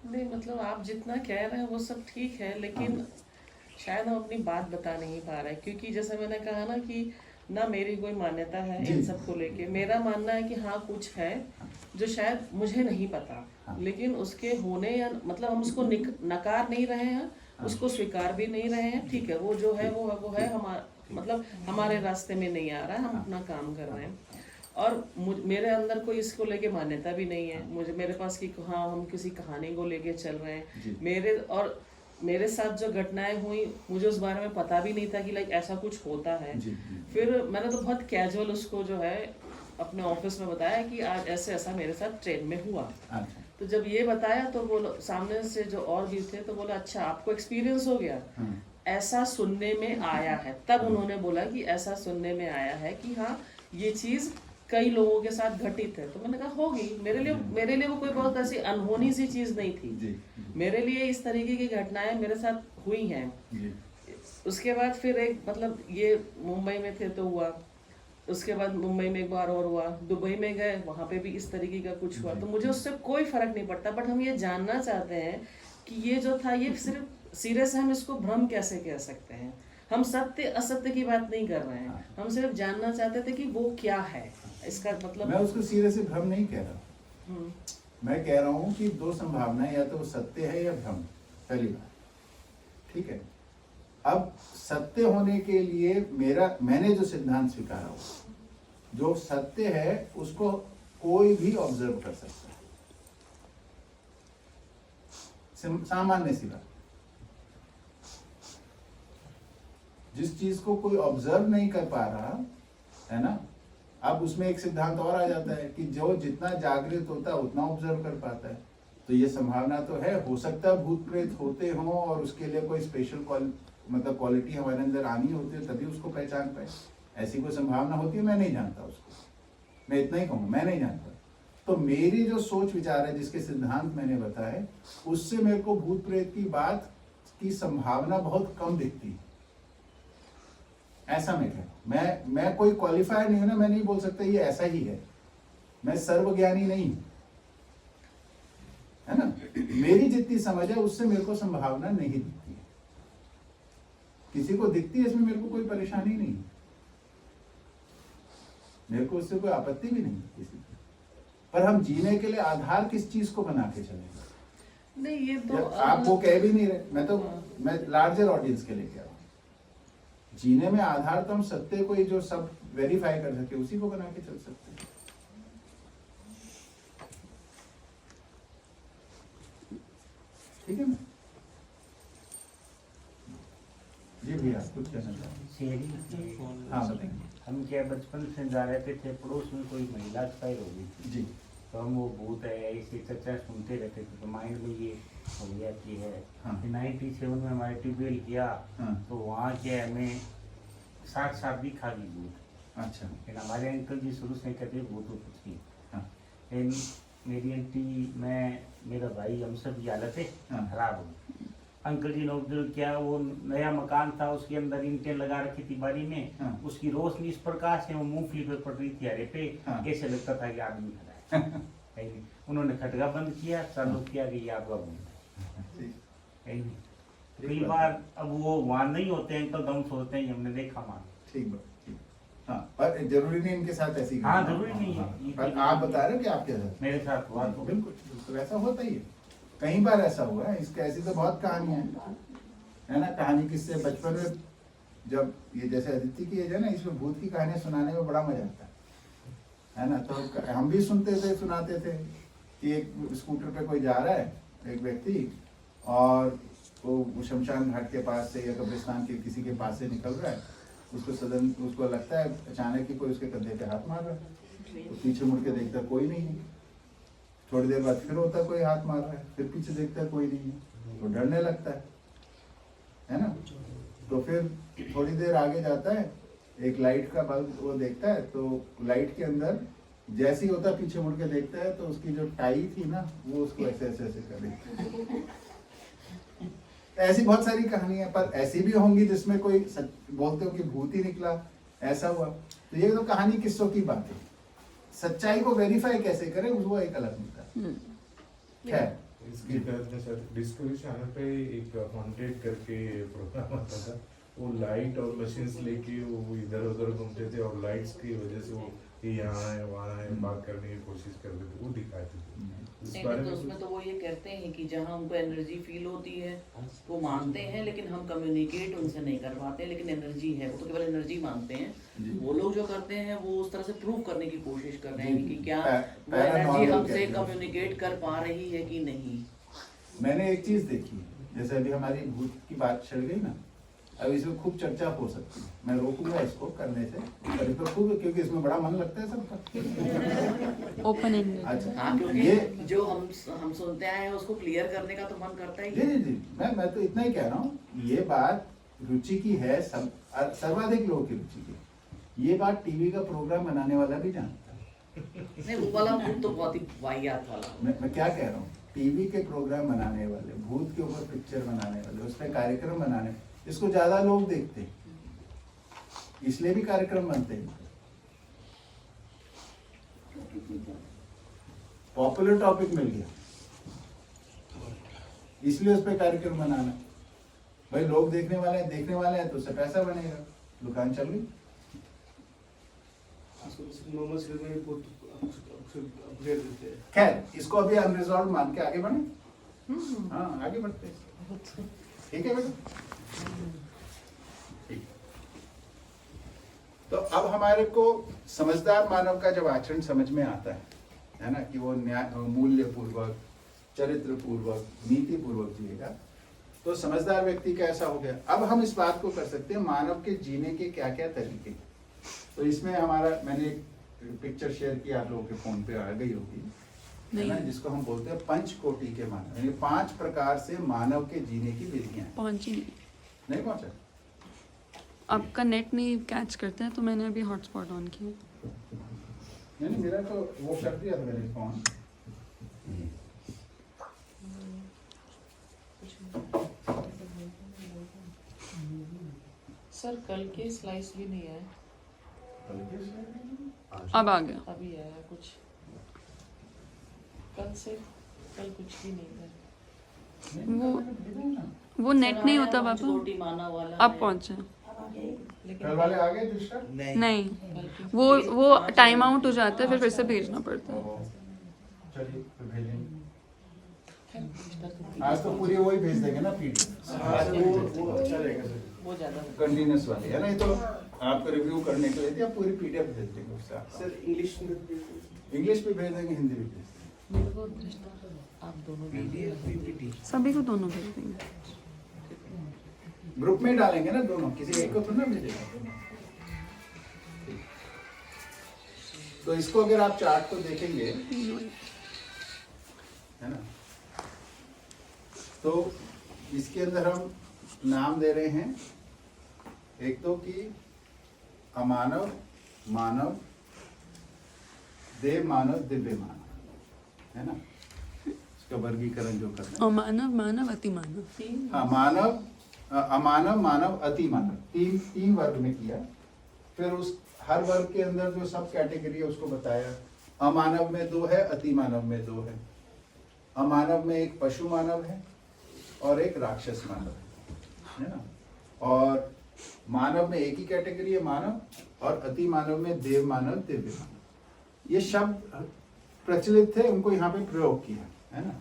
नहीं मतलब आप जितना कह रहे हैं वो सब ठीक है, लेकिन शायद हम अपनी बात बता नहीं पा रहे, क्योंकि जैसे मैंने कहा ना कि ना मेरी कोई मान्यता है जी। इन सब को लेके। मेरा मानना है कि हाँ कुछ है जो शायद मुझे नहीं पता, हाँ। लेकिन उसके होने या मतलब हम उसको नकार नहीं रहे हैं, उसको स्वीकार भी नहीं रहे हैं। ठीक है, वो जो है वो है, हमारा मतलब हमारे रास्ते में नहीं आ रहा है, हम अपना काम कर रहे हैं। और मेरे अंदर कोई इसको लेके मान्यता भी नहीं है। मुझे मेरे पास कि हाँ हम किसी कहानी को लेके चल रहे जी। हैं। मेरे साथ जो घटनाएं हुई मुझे उस बारे में पता भी नहीं था कि लाइक ऐसा कुछ होता है। जी। फिर मैंने तो बहुत कैजुअल उसको जो है अपने ऑफिस में बताया कि आज ऐसे ऐसा मेरे साथ ट्रेन में हुआ। अच्छा। तो जब ये बताया तो वो सामने से जो और भी थे तो बोला अच्छा आपको एक्सपीरियंस हो गया, हाँ। ऐसा सुनने में आया है। तब उन्होंने बोला कि ऐसा सुनने में आया है कि हाँ ये चीज कई लोगों के साथ घटित है। तो मैंने कहा होगी, मेरे लिए वो कोई बहुत ऐसी अनहोनी सी चीज नहीं थी। जी। मेरे लिए इस तरीके की घटनाएं मेरे साथ हुई हैं। जी। उसके बाद फिर एक मतलब ये मुंबई में थे तो हुआ, उसके बाद मुंबई में एक बार और हुआ, दुबई में गए वहाँ पे भी इस तरीके का कुछ हुआ। तो मुझे उससे कोई फर्क नहीं पड़ता, बट हम ये जानना चाहते हैं कि ये जो था ये सिर्फ सीरियस है, हम इसको भ्रम कैसे कह सकते हैं। हम सत्य असत्य की बात नहीं कर रहे हैं, हम सिर्फ जानना चाहते थे कि वो क्या है, इसका मतलब। मैं उसको सीरियस से भ्रम नहीं कह रहा, मैं कह रहा हूँ कि दो संभावनाएं, या तो वो सत्य है या भ्रम, पहली बात। ठीक है, अब सत्य होने के लिए मैंने जो सिद्धांत स्वीकारा हो, जो सत्य है उसको कोई भी ऑब्जर्व कर सकता है, सामान्य सी बात। जिस चीज को कोई ऑब्जर्व नहीं कर पा रहा है ना, अब उसमें एक सिद्धांत और आ जाता है कि जो जितना जागृत होता है उतना ऑब्जर्व कर पाता है। तो ये संभावना तो है, हो सकता है भूत प्रेत होते हों और उसके लिए कोई स्पेशल मतलब क्वालिटी हमारे अंदर आनी होती है तभी उसको पहचान पाए, ऐसी कोई संभावना होती है। मैं नहीं जानता उसको, मैं इतना ही कहूँगा, मैं नहीं जानता। तो मेरी जो सोच विचार है, जिसके सिद्धांत मैंने बताए, उससे मेरे को भूत प्रेत की बात की संभावना बहुत कम दिखती है, ऐसा मैं कह। मैं कोई क्वालिफायर नहीं हूं ना, मैं नहीं बोल सकता ये ऐसा ही है, मैं सर्वज्ञानी नहीं हूं, है ना। मेरी जितनी समझ है उससे मेरे को संभावना नहीं दिखती है। किसी को दिखती है इसमें मेरे को कोई परेशानी नहीं, मेरे को उससे कोई आपत्ति भी नहीं किसी की। पर हम जीने के लिए आधार किस चीज को बना के चलेंगे? नहीं ये तो आप वो कह भी नहीं रहे, मैं लार्जर ऑडियंस के लिए कह रहा हूँ। जीने में आधार तो हम सत्य को ही जो सब वेरीफाई कर सके उसी को बना के चल सकते हैं। ठीक है ना जी भैया, कुछ कहना चाहते? हाँ बताएंगे। हम क्या बचपन से जा रहे थे, पड़ोस में कोई महिला एक्सपायर हो गई थी जी। तो हम वो भूत है ऐसी चर्चा सुनते रहते थे, तो माइंड में ये हो गया कि है। हाँ। 97 में हमारे ट्यूबवेल किया, हाँ। तो वहाँ क्या हमें 60 साल दिखा दी भूत। अच्छा। लेकिन हमारे अंकल जी शुरू से कहते भूत तो कुछ नहीं। हाँ। लेकिन मेरी आंटी, मैं, मेरा भाई, हम सब की हालत है हाँ। खराब हो गई। अंकल जी ने ऑब्जर्व किया, वो नया मकान था, उसके अंदर ईंटें लगा रखी थी बारी में। हाँ। उसकी रोशनी इस प्रकार से वो मूंगफली पे पड़ रही थी हरे पे, हाँ। कैसे लगता था कि आदमी खड़ा है। है नहीं? उन्होंने खटका बंद किया, चालू किया कि ये आपका भूत ठीक। है नहीं? कई बार अब वो वहाँ नहीं होते अंकल, तो हम सोचते हैं कि हमने देखा मान। ठीक बात, ठीक। हाँ, पर जरूरी नहीं इनके साथ ऐसी हाँ, घटना हो। जरूरी नहीं है। हाँ, पर आप बता रहे हो कि आपके साथ मेरे साथ हुआ तो बिल्कुल तो ऐसा होता ही है, कई बार ऐसा हुआ है। इसके ऐसी तो बहुत कहानियां हैं, है ना। कहानी किससे बचपन में, जब ये जैसे अदिति की एज है ना, इसमें भूत की कहानियां सुनाने में बड़ा मजा आता है ना। तो हम भी सुनते थे, सुनाते थे कि एक स्कूटर पे कोई जा रहा है, एक व्यक्ति, और वो शमशान घाट के पास से या कब्रिस्तान के किसी के पास से निकल रहा है। उसको लगता है अचानक ही कोई उसके कंधे पे हाथ मार रहा है। तो पीछे मुड़ के देखता कोई नहीं है। थोड़ी देर बाद फिर होता कोई हाथ मार रहा है, फिर पीछे देखता कोई नहीं है, तो डरने लगता है ना। तो फिर थोड़ी देर आगे जाता है, एक लाइट का बल्ब वो देखता है, तो लाइट के अंदर जैसे ही होता है पीछे मुड़ के देखता है तो उसकी जो टाई थी ना वो उसको ऐसे ऐसे ऐसे कर रही थी। ऐसी बहुत सारी कहानियां, पर ऐसी भी होंगी जिसमें कोई बोलते हो कि भूत ही निकला, ऐसा हुआ। तो ये तो कहानी किस्सों की बात है, सच्चाई को वेरीफाई कैसे करें वो एक अलग मुद्दा है। खैर, इसके तहत में सर डिस्कवरी चैनल पे एक हॉन्टेड करके प्रोग्राम आता था। वो लाइट और मशीन्स लेके वो इधर उधर घूमते थे और लाइट्स की वजह से वो यहाँ है वहाँ है बात करने की कोशिश करते थे, वो दिखाते थे। इस नहीं, बारे तो में उसमें तो वो ये कहते हैं कि जहाँ उनको एनर्जी फील होती है वो मानते हैं, लेकिन हम कम्युनिकेट उनसे नहीं कर पाते, लेकिन एनर्जी है, वो तो केवल एनर्जी मानते हैं। जी। वो लोग जो करते हैं वो उस तरह से प्रूव करने की कोशिश कर रहे जी, हैं कि क्या वो पैरानॉर्मल एनर्जी हमसे कहते हैं। कम्युनिकेट कर पा रही है कि नहीं। मैंने एक चीज देखी, जैसे अभी हमारी भूत की बात चल गई ना, अब इसमें खूब चर्चा हो सकती है, मैं रोकूंगा इसको करने से, पर इसमें खूब, क्योंकि इसमें बड़ा मन लगता है सबका। Open ended. अच्छा, हाँ, क्योंकि ये जो हम सुनते आए हैं उसको क्लियर करने का तो मन करता ही जी है। जी जी, मैं तो इतना ही कह रहा हूँ, ये बात रुचि की है, सब सर्वाधिक लोगों की रुचि की। ये बात टीवी का प्रोग्राम बनाने वाला भी जानता है। नहीं, वो वाला भूत तो बहुत ही वाहियात वाला। मैं क्या कह रहा हूँ, टीवी के प्रोग्राम बनाने वाले, भूत के ऊपर पिक्चर बनाने वाले, उसमें कार्यक्रम बनाने, इसको ज्यादा लोग देखते हैं, इसलिए भी कार्यक्रम बनते हैं। पॉपुलर टॉपिक मिल गया, इसलिए उस पर कार्यक्रम बनाना। भाई लोग देखने वाले हैं तो उससे पैसा बनेगा, दुकान चल गई। नॉर्मल सीरियल में भी बहुत अपग्रेड देते हैं। खैर, इसको अभी अनरिजॉल्व मान के आगे बढ़े। हाँ, आगे बढ़ते हैं। ठीक है बेटा, ठीक। तो अब हमारे को समझदार मानव का जब आचरण समझ में आता है ना, कि वो न्याय, मूल्य पूर्वक, चरित्र पूर्वक, नीति पूर्वक जिएगा, तो समझदार व्यक्ति का ऐसा हो गया। अब हम इस बात को कर सकते हैं, मानव के जीने के क्या क्या तरीके। तो इसमें हमारा, मैंने एक पिक्चर शेयर की, आप लोगों के फोन पे आ गई होगी, है ना, जिसको हम बोलते हैं पंचकोटि के मानव, यानी 5 प्रकार से मानव के जीने की विधियां हैं। पहुंची नहीं पहुंचा? आपका नेट नहीं कैच करता है, तो मैंने अभी हॉटस्पॉट ऑन किया। नहीं, मेरा तो वो कर दिया था मैंने फोन। सर कल के स्लाइस भी नहीं आए, अब आ गया। अभी आया कुछ, कल कुछ भी नहीं था। वो नेट नहीं होता पापा। पंचकोटि मानव वाला अब है, पहुंचे। लेकिन कल वाले आ गए दूसरा? नहीं, वो टाइम आउट हो जाता है, फिर से भेजना पड़ता है। चलिए फिर भेजेंगे। आज तो पूरी वही भेज देंगे ना, पीडीएफ। वो अच्छा रहेगा सर। वो ज्यादा कंटिन्यूस वाली है ना, ये तो आपको रिव्यू करने के लिए थी, आप पूरी पीडीएफ भेज देंगे उससे आपको। सर इंग्लिश में इंग्लिश भी भेज देंगे, हिंदी भी भेज देंगे। मेरे को आप दोनों भेजिए। सभी को दोनों भेज देंगे। ग्रुप में डालेंगे ना दोनों, किसी एक को तो ना भेजेगा। तो इसको अगर आप चार्ट को देखेंगे, है ना, तो इसके अंदर हम नाम दे रहे हैं, एक तो कि अमानव, मानव, देव मानव, दिव्य मानव, है ना, इसका वर्गीकरण जो करना है। अमानव, मानव, अति मानव। हाँ, मानव, अमानव, मानव, अति मानव, तीन वर्ग में किया। फिर उस हर वर्ग के अंदर जो सब कैटेगरी है उसको बताया। अमानव में 2 है, अति मानव में 2 है। अमानव में एक पशु मानव है और एक राक्षस मानव है ना। और मानव में एक ही कैटेगरी है, मानव, और अति मानव में देव मानव, दिव्य मानव। ये शब्द प्रचलित थे, उनको यहाँ पे प्रयोग किया, है ना।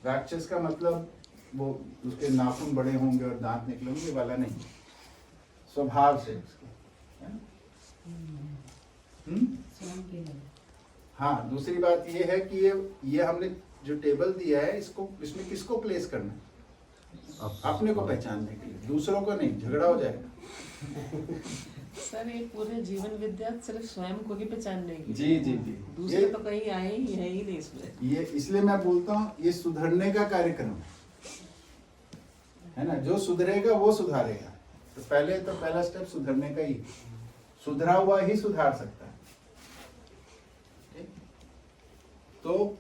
राक्षस का मतलब वो उसके नाखून बड़े होंगे और दांत निकलेंगे वाला नहीं, स्वभाव से उसके, है ना? हाँ, दूसरी बात ये है कि ये हमने जो टेबल दिया है, इसमें किसको प्लेस करना है? अपने को पहचानने के लिए, दूसरों को नहीं, झगड़ा हो जाएगा। सर ये पूरे जीवन विद्या सिर्फ स्वयं को ही पहचानने की। जी जी जी, दूसरे तो कहीं आए ही है ही नहीं इसमें। ये इसलिए मैं बोलता हूँ, ये सुधरने का कार्यक्रम है ना। जो सुधरेगा वो सुधारेगा। तो पहला स्टेप सुधरने का ही, सुधरा हुआ ही सुधार सकता है। ठीक? तो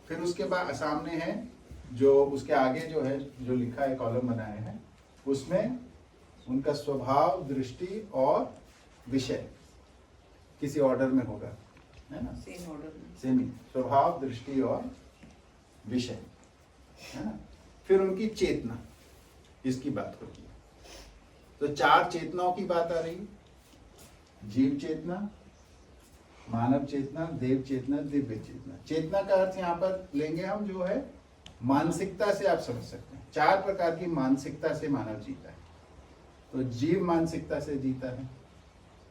फिर उसके बाद सामने है जो उसके आगे जो है, जो लिखा है, कॉलम बनाए हैं, उसमें उनका स्वभाव, दृष्टि और विषय किसी ऑर्डर में होगा, है ना? सेम ऑर्डर में। सेमी स्वभाव, दृष्टि और विषय, है ना? फिर उनकी चेतना, इसकी बात होगी। तो 4 चेतनाओं की बात आ रही, जीव चेतना, मानव चेतना, देव चेतना, दिव्य चेतना। चेतना का अर्थ यहाँ पर लेंगे हम जो है मानसिकता से, आप समझ सकते हैं 4 प्रकार की मानसिकता से मानव जीता है। तो जीव मानसिकता से जीता है,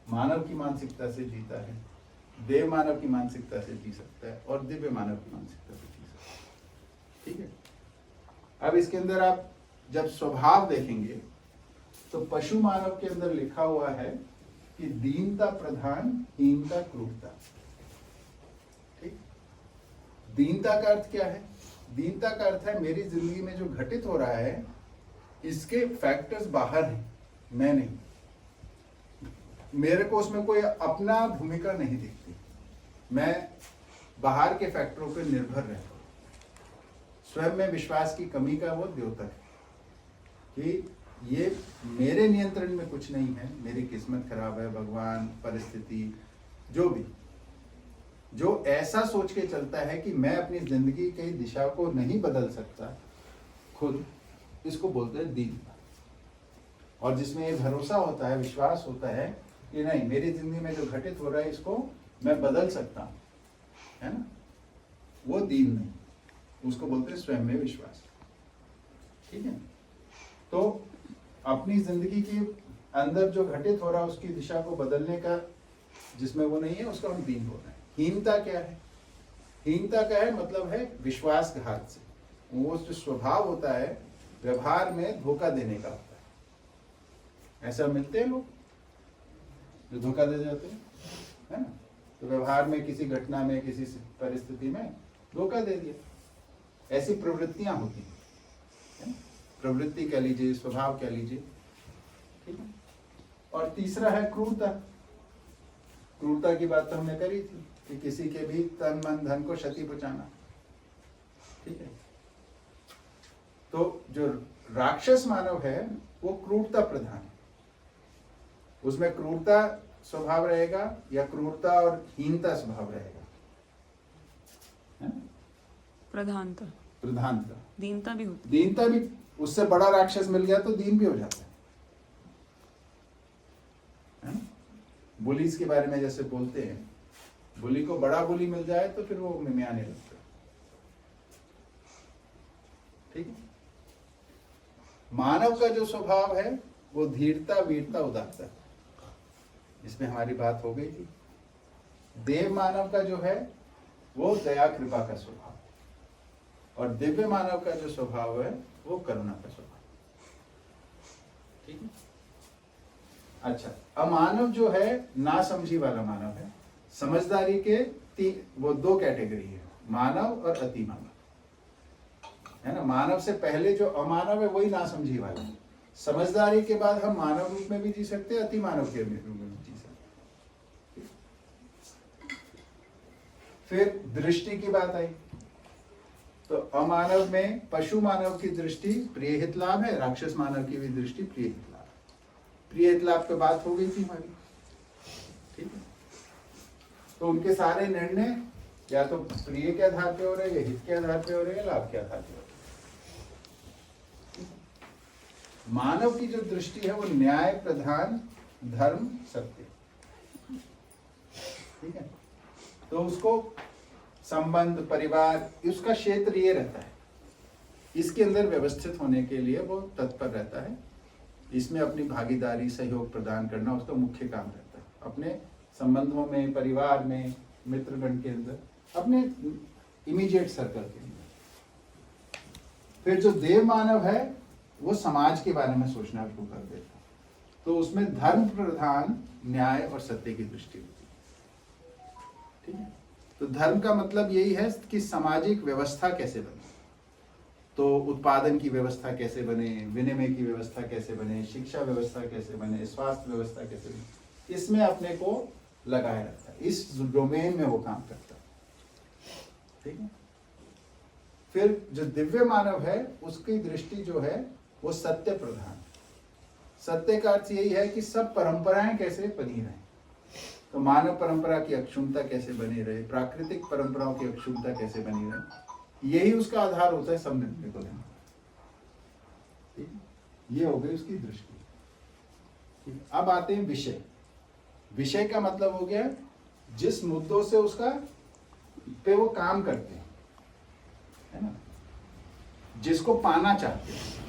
मानव की मानसिकता से जीता है, देव मानव की मानसिकता से जी सकता है, और दिव्य मानव की मानसिकता से जी सकता है। ठीक है। अब इसके अंदर आप जब स्वभाव देखेंगे तो पशु मानव के अंदर लिखा हुआ है कि दीनता प्रधान, हीनता क्रूरता। ठीक। दीनता का अर्थ क्या है? दीनता का अर्थ है मेरी जिंदगी में जो घटित हो रहा है इसके फैक्टर्स बाहर हैं, मैं नहीं, मेरे को उसमें कोई अपना भूमिका नहीं दिखती, मैं बाहर के फैक्टरों पर निर्भर रहता हूं। स्वयं में विश्वास की कमी का वो द्योतक है कि ये मेरे नियंत्रण में कुछ नहीं है, मेरी किस्मत खराब है, भगवान, परिस्थिति, जो भी, जो ऐसा सोच के चलता है कि मैं अपनी जिंदगी की दिशा को नहीं बदल सकता खुद, इसको बोलते हैं दीनता। और जिसमें ये भरोसा होता है, विश्वास होता है कि नहीं, मेरी जिंदगी में जो घटित हो रहा है इसको मैं बदल सकता हूं, है ना, वो दीन नहीं, उसको बोलते हैं स्वयं में विश्वास। ठीक है। तो अपनी जिंदगी के अंदर जो घटित हो रहा है उसकी दिशा को बदलने का जिसमें वो नहीं है, उसका हम दीन बोल रहे हैं। हीनता क्या है? हीनता का है मतलब है विश्वासघात से, वो जो स्वभाव होता है व्यवहार में धोखा देने का होता है। ऐसा मिलते हैं लोग जो धोखा दे जाते हैं, है ना? तो व्यवहार में, किसी घटना में, किसी परिस्थिति में धोखा दे दिया, ऐसी प्रवृत्तियां होती हैं, है ना? प्रवृत्ति कह लीजिए, स्वभाव कह लीजिए। ठीक है। और तीसरा है क्रूरता। क्रूरता की बात तो हमने करी थी कि किसी के भी तन मन धन को क्षति पहुंचाना। ठीक है। तो जो राक्षस मानव है वो क्रूरता प्रधान है, उसमें क्रूरता स्वभाव रहेगा या क्रूरता और हीनता स्वभाव रहेगा, है ना? प्रधानता, प्रधानता, दीनता भी होती दीनता भी, उससे बड़ा राक्षस मिल गया तो दीन भी हो जाता है ना? बुलीज के बारे में जैसे बोलते हैं, बुली को बड़ा बुली मिल जाए तो फिर वो मिमियाने लगता है। ठीक है। मानव का जो स्वभाव है वो धीरता, वीरता, उदारता, इसमें हमारी बात हो गई थी। देव मानव का जो है वो दया, कृपा का स्वभाव, और दिव्य मानव का जो स्वभाव है वो करुणा का स्वभाव। ठीक है। अच्छा, अमानव जो है ना समझी वाला मानव है। समझदारी के वो 2 कैटेगरी है, मानव और अति मानव, है ना? मानव से पहले जो अमानव है वही ना समझी वाला है। समझदारी के बाद हम मानव रूप में भी जी सकते हैं, अति मानव के रूप में भी जी सकते हैं। फिर दृष्टि की बात आई तो अमानव में पशु मानव की दृष्टि प्रिय हित लाभ है, राक्षस मानव की भी दृष्टि प्रिय हित लाभ है। प्रिय हित लाभ पे बात हो गई थी हमारी। ठीक है। तो उनके सारे निर्णय या तो प्रिय के आधार पे हो रहे हैं, या हित के आधार पे हो रहे हैं, लाभ के आधार पे हो रहे हैं। मानव की जो दृष्टि है वो न्याय प्रधान, धर्म, सत्य। ठीक है। तो उसको संबंध, परिवार, उसका क्षेत्र ये रहता है, इसके अंदर व्यवस्थित होने के लिए वो तत्पर रहता है। इसमें अपनी भागीदारी, सहयोग प्रदान करना उसका मुख्य काम रहता है, अपने संबंधों में, परिवार में, मित्रगण के अंदर, अपने इमीडिएट सर्कल के अंदर। फिर जो देव मानव है वो समाज के बारे में सोचना शुरू कर देता है, तो उसमें धर्म प्रधान, न्याय और सत्य की दृष्टि होती है। ठीक है। तो धर्म का मतलब यही है कि सामाजिक व्यवस्था कैसे बने, तो उत्पादन की व्यवस्था कैसे बने, विनिमय की व्यवस्था कैसे बने, शिक्षा व्यवस्था कैसे बने, स्वास्थ्य व्यवस्था कैसे बने, इसमें अपने को लगाए रखता है, इस डोमेन में वो काम करता है। ठीक है। फिर जो दिव्य मानव है उसकी दृष्टि जो है वो सत्य प्रधान। सत्य का अर्थ यही है कि सब परंपराएं कैसे बनी रहें, तो मानव परंपरा की अक्षुण्णता कैसे बनी रहे, प्राकृतिक परंपराओं की अक्षुण्णता कैसे बनी रहे, यही उसका आधार होता है सब निर्णय को लेना। ठीक है? ये हो गई उसकी दृष्टि। ठीक है? अब आते हैं विषय। विषय का मतलब हो गया जिस मुद्दों से उसका पे वो काम करते हैं, है ना, जिसको पाना चाहते हैं।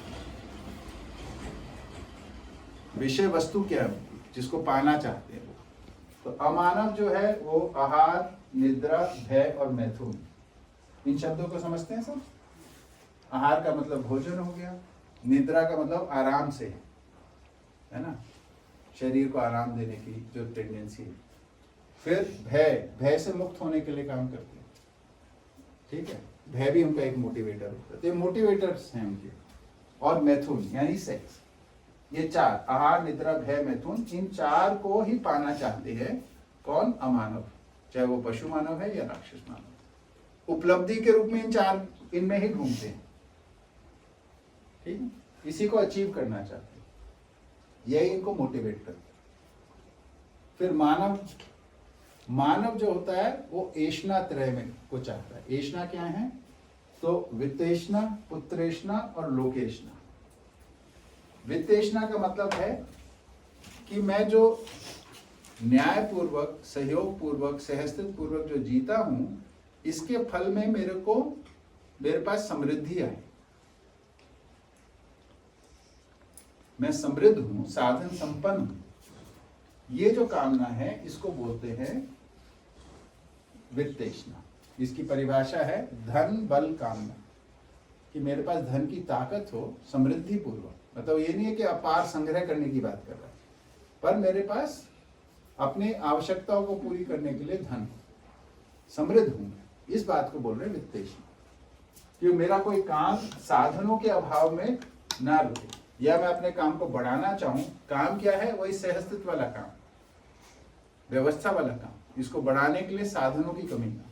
विषय वस्तु क्या है, जिसको पाना चाहते हैं। तो अमानव जो है वो आहार, निद्रा, भय और मैथुन, इन शब्दों को समझते हैं सब। आहार का मतलब भोजन हो गया, निद्रा का मतलब आराम से, है ना, शरीर को आराम देने की जो टेंडेंसी है। फिर भय, भय से मुक्त होने के लिए काम करते हैं। ठीक है, भय भी उनका एक मोटिवेटर होता है, तो ये मोटिवेटर्स हैं उनके। और मैथुन यानी सेक्स, ये चार, आहार, निद्रा, भय, मैथुन, इन चार को ही पाना चाहते हैं कौन? अमानव, चाहे वो पशु मानव है या राक्षस मानव। उपलब्धि के रूप में इन चार, इनमें ही ढूंढते हैं। ठीक है, इसी को अचीव करना चाहते हैं, यही इनको मोटिवेट करता है। फिर मानव, मानव जो होता है वो एष्णा त्रय में को चाहता है। एष्णा क्या है? तो वित्तेष्णा, पुत्रेष्णा और लोकेष्णा। वित्तेष्णा का मतलब है कि मैं जो न्यायपूर्वक, सहयोग पूर्वक, सहस्तित्व पूर्वक जो जीता हूं, इसके फल में मेरे पास समृद्धि आए, मैं समृद्ध हूं, साधन संपन्न हूं। ये जो कामना है इसको बोलते हैं वित्तेष्णा। इसकी परिभाषा है धन बल कामना, कि मेरे पास धन की ताकत हो, समृद्धि पूर्वक। मतलब ये नहीं है कि अपार संग्रह करने की बात कर रहा है, पर मेरे पास अपने आवश्यकताओं को पूरी करने के लिए धन, समृद्ध हूं, इस बात को बोल रहे हैं वित्तेष्णा। कि मेरा कोई काम साधनों के अभाव में ना रुके, या मैं अपने काम को बढ़ाना चाहूं। काम क्या है? वही सहस्तित्व वाला काम, व्यवस्था वाला काम, इसको बढ़ाने के लिए साधनों की कमी ना,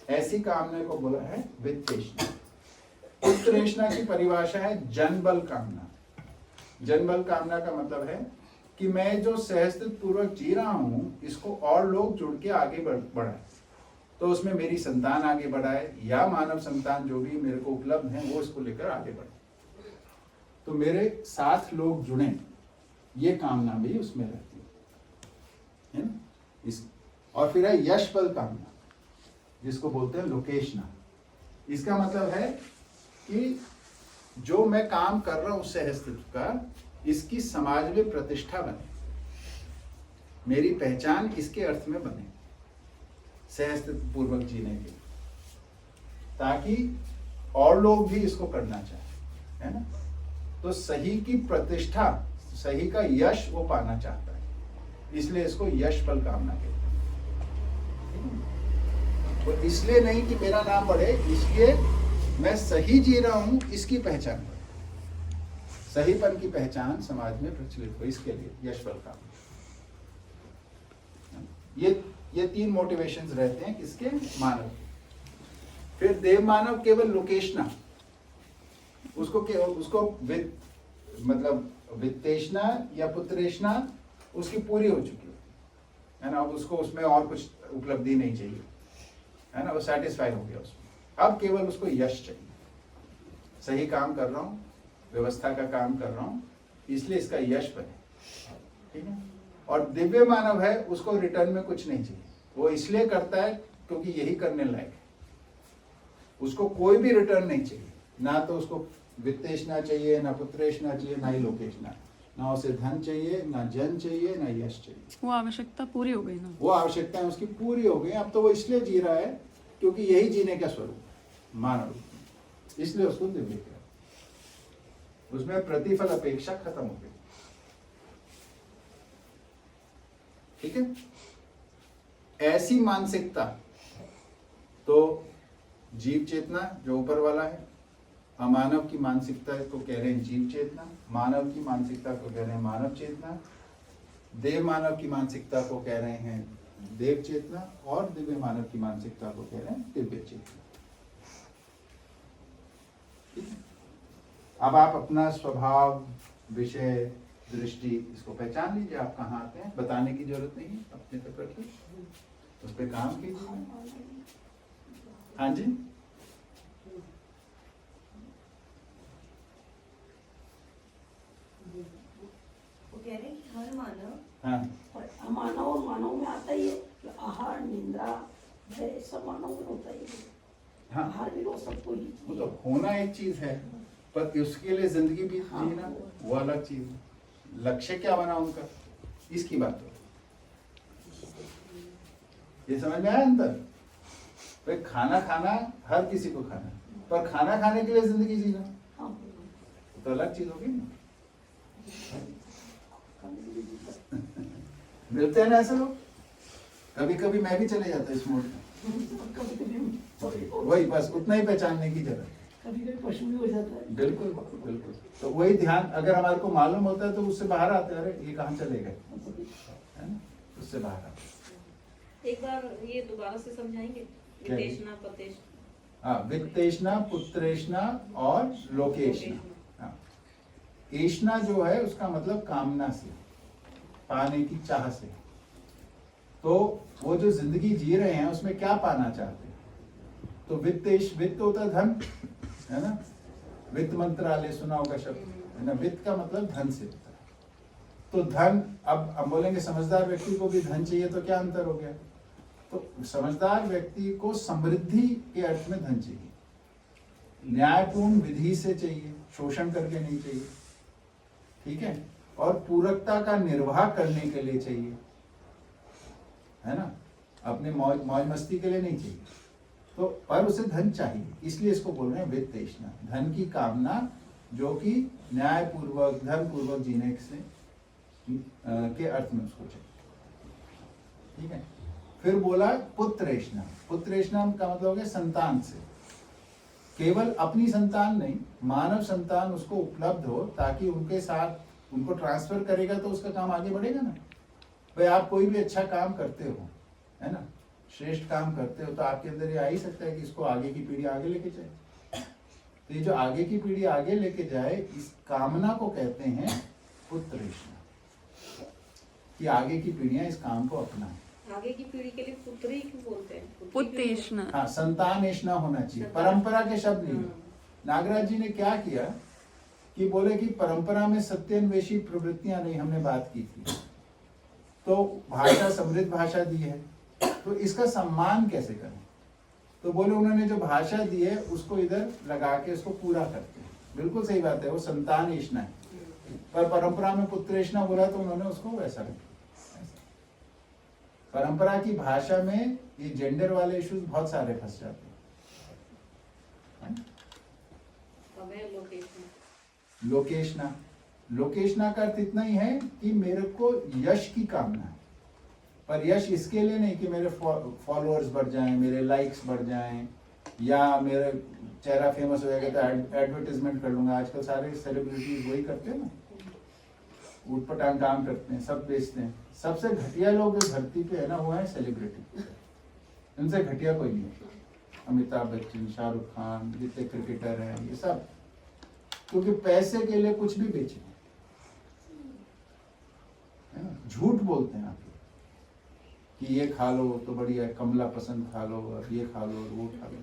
ऐसी कामना को बोला है वित्तेष्णा। पुत्रेष्णा की परिभाषा है जनबल कामना। जनबल कामना का मतलब है कि मैं जो सहस्तित्व पूर्वक जी रहा हूं, इसको और लोग जुड़ के आगे बढ़ाए, तो उसमें मेरी संतान आगे बढ़ाए, या मानव संतान जो भी मेरे को उपलब्ध है वो इसको लेकर आगे बढ़े, तो मेरे साथ लोग जुड़े, ये कामना भी उसमें रहती है ना। इस और फिर है यश बल कामना, जिसको बोलते हैं लोकेशना। इसका मतलब है कि जो मैं काम कर रहा हूं सहस्तित्व का, इसकी समाज में प्रतिष्ठा बने, मेरी पहचान इसके अर्थ में बने, सहस्तित्व पूर्वक जीने के, ताकि और लोग भी इसको करना चाहे, है ना। तो सही की प्रतिष्ठा, सही का यश वो पाना चाहता है, इसलिए इसको यश बल कामना कहते हैं। तो इसलिए नहीं कि मेरा नाम बढ़े, इसलिए मैं सही जी रहा हूं, इसकी पहचान बढ़े, सहीपन की पहचान समाज में प्रचलित हो, इसके लिए यश बल कामना। ये तीन मोटिवेशंस रहते हैं किसके? मानव। फिर देव मानव केवल लोकेशना, उसको मतलब वित्तेष्णा या पुत्रेष्णा उसकी पूरी हो चुकी है ना। अब उसको उसमें और कुछ उपलब्धि नहीं चाहिए, है ना, वो सेटिस्फाई हो गया उसमें। अब केवल उसको यश चाहिए, सही काम कर रहा हूँ, व्यवस्था का काम कर रहा हूँ, इसलिए इसका यश बने, ठीक है। और दिव्य मानव है, उसको रिटर्न में कुछ नहीं चाहिए, वो इसलिए करता है क्योंकि यही करने लायक है, उसको कोई भी रिटर्न नहीं चाहिए, ना तो उसको वित्तेष्णा चाहिए, ना पुत्रेष्णा चाहिए, ना ही लोकेशना, ना उसे धन चाहिए, ना जन चाहिए, ना यश चाहिए। वो आवश्यकता पूरी हो गई ना, वो आवश्यकताएं उसकी पूरी हो गई। अब तो वो इसलिए जी रहा है क्योंकि यही जीने का स्वरूप मानव, इसलिए उसको दिव्य किया, उसमें प्रतिफल अपेक्षा खत्म हो गई, ठीक है। ऐसी मानसिकता तो जीव चेतना जो ऊपर वाला है, अमानव की मानसिकता को कह रहे हैं जीव चेतना, मानव की मानसिकता को कह रहे हैं मानव चेतना, देव मानव की मानसिकता को कह रहे हैं देव चेतना, और दिव्य मानव की मानसिकता को कह रहे हैं दिव्य चेतना। ठीक है? अब आप अपना स्वभाव, विषय, दृष्टि इसको पहचान लीजिए, आप कहाँ आते हैं, बताने की जरूरत नहीं है, अपने तक रखिए, उस पर काम कीजिए। हाँ जी, वो कह रहे हैं कि हर मानव हाँ अमानव और मानव में आता ही है, तो आहार, निंद्रा, भय सब मानव में होता ही है। हाँ, आहार भी रोज सबको ही वो तो होना एक चीज है, पर उसके लिए जिंदगी भी जीना वो अलग चीज है। लक्ष्य क्या बना उनका, इसकी बात हो। ये समझ में आया अंतर? भाई खाना खाना हर किसी को खाना, पर खाना खाने के लिए जिंदगी जीना तो अलग चीज होगी ना। मिलते हैं ना ऐसे लोग, कभी कभी मैं भी चले जाता इस मोड में, वही बस उतना ही पहचानने की जरूरत है। कभी कभी पशु भी हो जाता है। बिल्कुल बिल्कुल, तो वही ध्यान अगर हमारे को मालूम होता है तो उससे बाहर आते हैं, अरे ये कहाँ चले गए, है ना, उससे बाहर आते। एक बार ये दोबारा से समझाएंगे, क्या? वित्तेषणा, पतेषणा। हाँ, वित्तेषणा, पुत्रेषणा और लोकेषणा। हाँ, एषणा जो है उसका मतलब कामना से, पाने की चाह से। तो वो जो जिंदगी जी रहे हैं उसमें क्या पाना चाहते हैं, तो वित्त होता है धन, है ना, वित्त मंत्रालय सुना होगा शब्द, है ना, वित्त का मतलब धन से होता है। तो धन, अब हम बोलेंगे समझदार व्यक्ति को भी धन चाहिए, तो क्या अंतर हो गया, तो समझदार व्यक्ति को समृद्धि के अर्थ में धन चाहिए, न्यायपूर्ण विधि से चाहिए, शोषण करके नहीं चाहिए, ठीक है, और पूरकता का निर्वाह करने के लिए चाहिए, है ना, अपने मौज मस्ती के लिए नहीं चाहिए। तो पर उसे धन चाहिए, इसलिए इसको बोल रहे हैं वित्तेषणा, धन की कामना जो कि न्यायपूर्वक, धर्मपूर्वक जीने से के अर्थ में उसको चाहिए। ठीक है, फिर बोला पुत्रेषणा, पुत्रेषणा का मतलब हो गया संतान से, केवल अपनी संतान नहीं, मानव संतान उसको उपलब्ध हो, ताकि उनके साथ उनको ट्रांसफर करेगा तो उसका काम आगे बढ़ेगा ना। भाई आप कोई भी अच्छा काम करते हो, है ना, श्रेष्ठ काम करते हो, तो आपके अंदर ये आ ही सकता है कि इसको आगे की पीढ़ी आगे लेके जाए। तो ये जो आगे की पीढ़ी आगे लेके जाए, इस कामना को कहते हैं पुत्रेषणा, कि आगे की पीढ़ियां इस काम को अपनाएं। आगे की पीढ़ी के लिए पुत्री क्यों बोलते हैं? पुत्रेषणा। हाँ, संतानेषणा होना चाहिए, परंपरा के शब्द नहीं। नागराज जी ने क्या किया कि बोले कि परंपरा में सत्यान्वेषी प्रवृत्तियां नहीं, हमने बात की थी, तो भाषा समृद्ध भाषा दी है, तो इसका सम्मान कैसे करें, तो बोले उन्होंने जो भाषा दी है उसको इधर लगा के उसको पूरा करते हैं। बिल्कुल सही बात है, वो संतानेषणा है, पर परंपरा में पुत्रेषणा बोला तो उन्होंने उसको वैसा रखा। परंपरा की भाषा में ये जेंडर वाले इश्यूज बहुत सारे फंस जाते हैं। लोकेशना, लोकेशना का अर्थ इतना ही है कि मेरे को यश की कामना है, पर यश इसके लिए नहीं कि मेरे फॉलोअर्स बढ़ जाएं, मेरे लाइक्स बढ़ जाएं, या मेरा चेहरा फेमस हो जाएगा तो एडवर्टाइजमेंट कर लूंगा। आजकल सारे सेलिब्रिटीज वही करते हैं ना, उठपटांग काम करते हैं, सब बेचते हैं। सबसे घटिया लोग जो धरती पे है ना, वो है सेलिब्रिटी, उनसे घटिया कोई नहीं है। अमिताभ बच्चन, शाहरुख खान, जितने क्रिकेटर हैं, ये सब क्योंकि पैसे के लिए कुछ भी बेचे, है ना, झूठ बोलते हैं आप कि ये खा लो तो बढ़िया है, कमला पसंद खा लो, और ये खा लो और वो खा लो,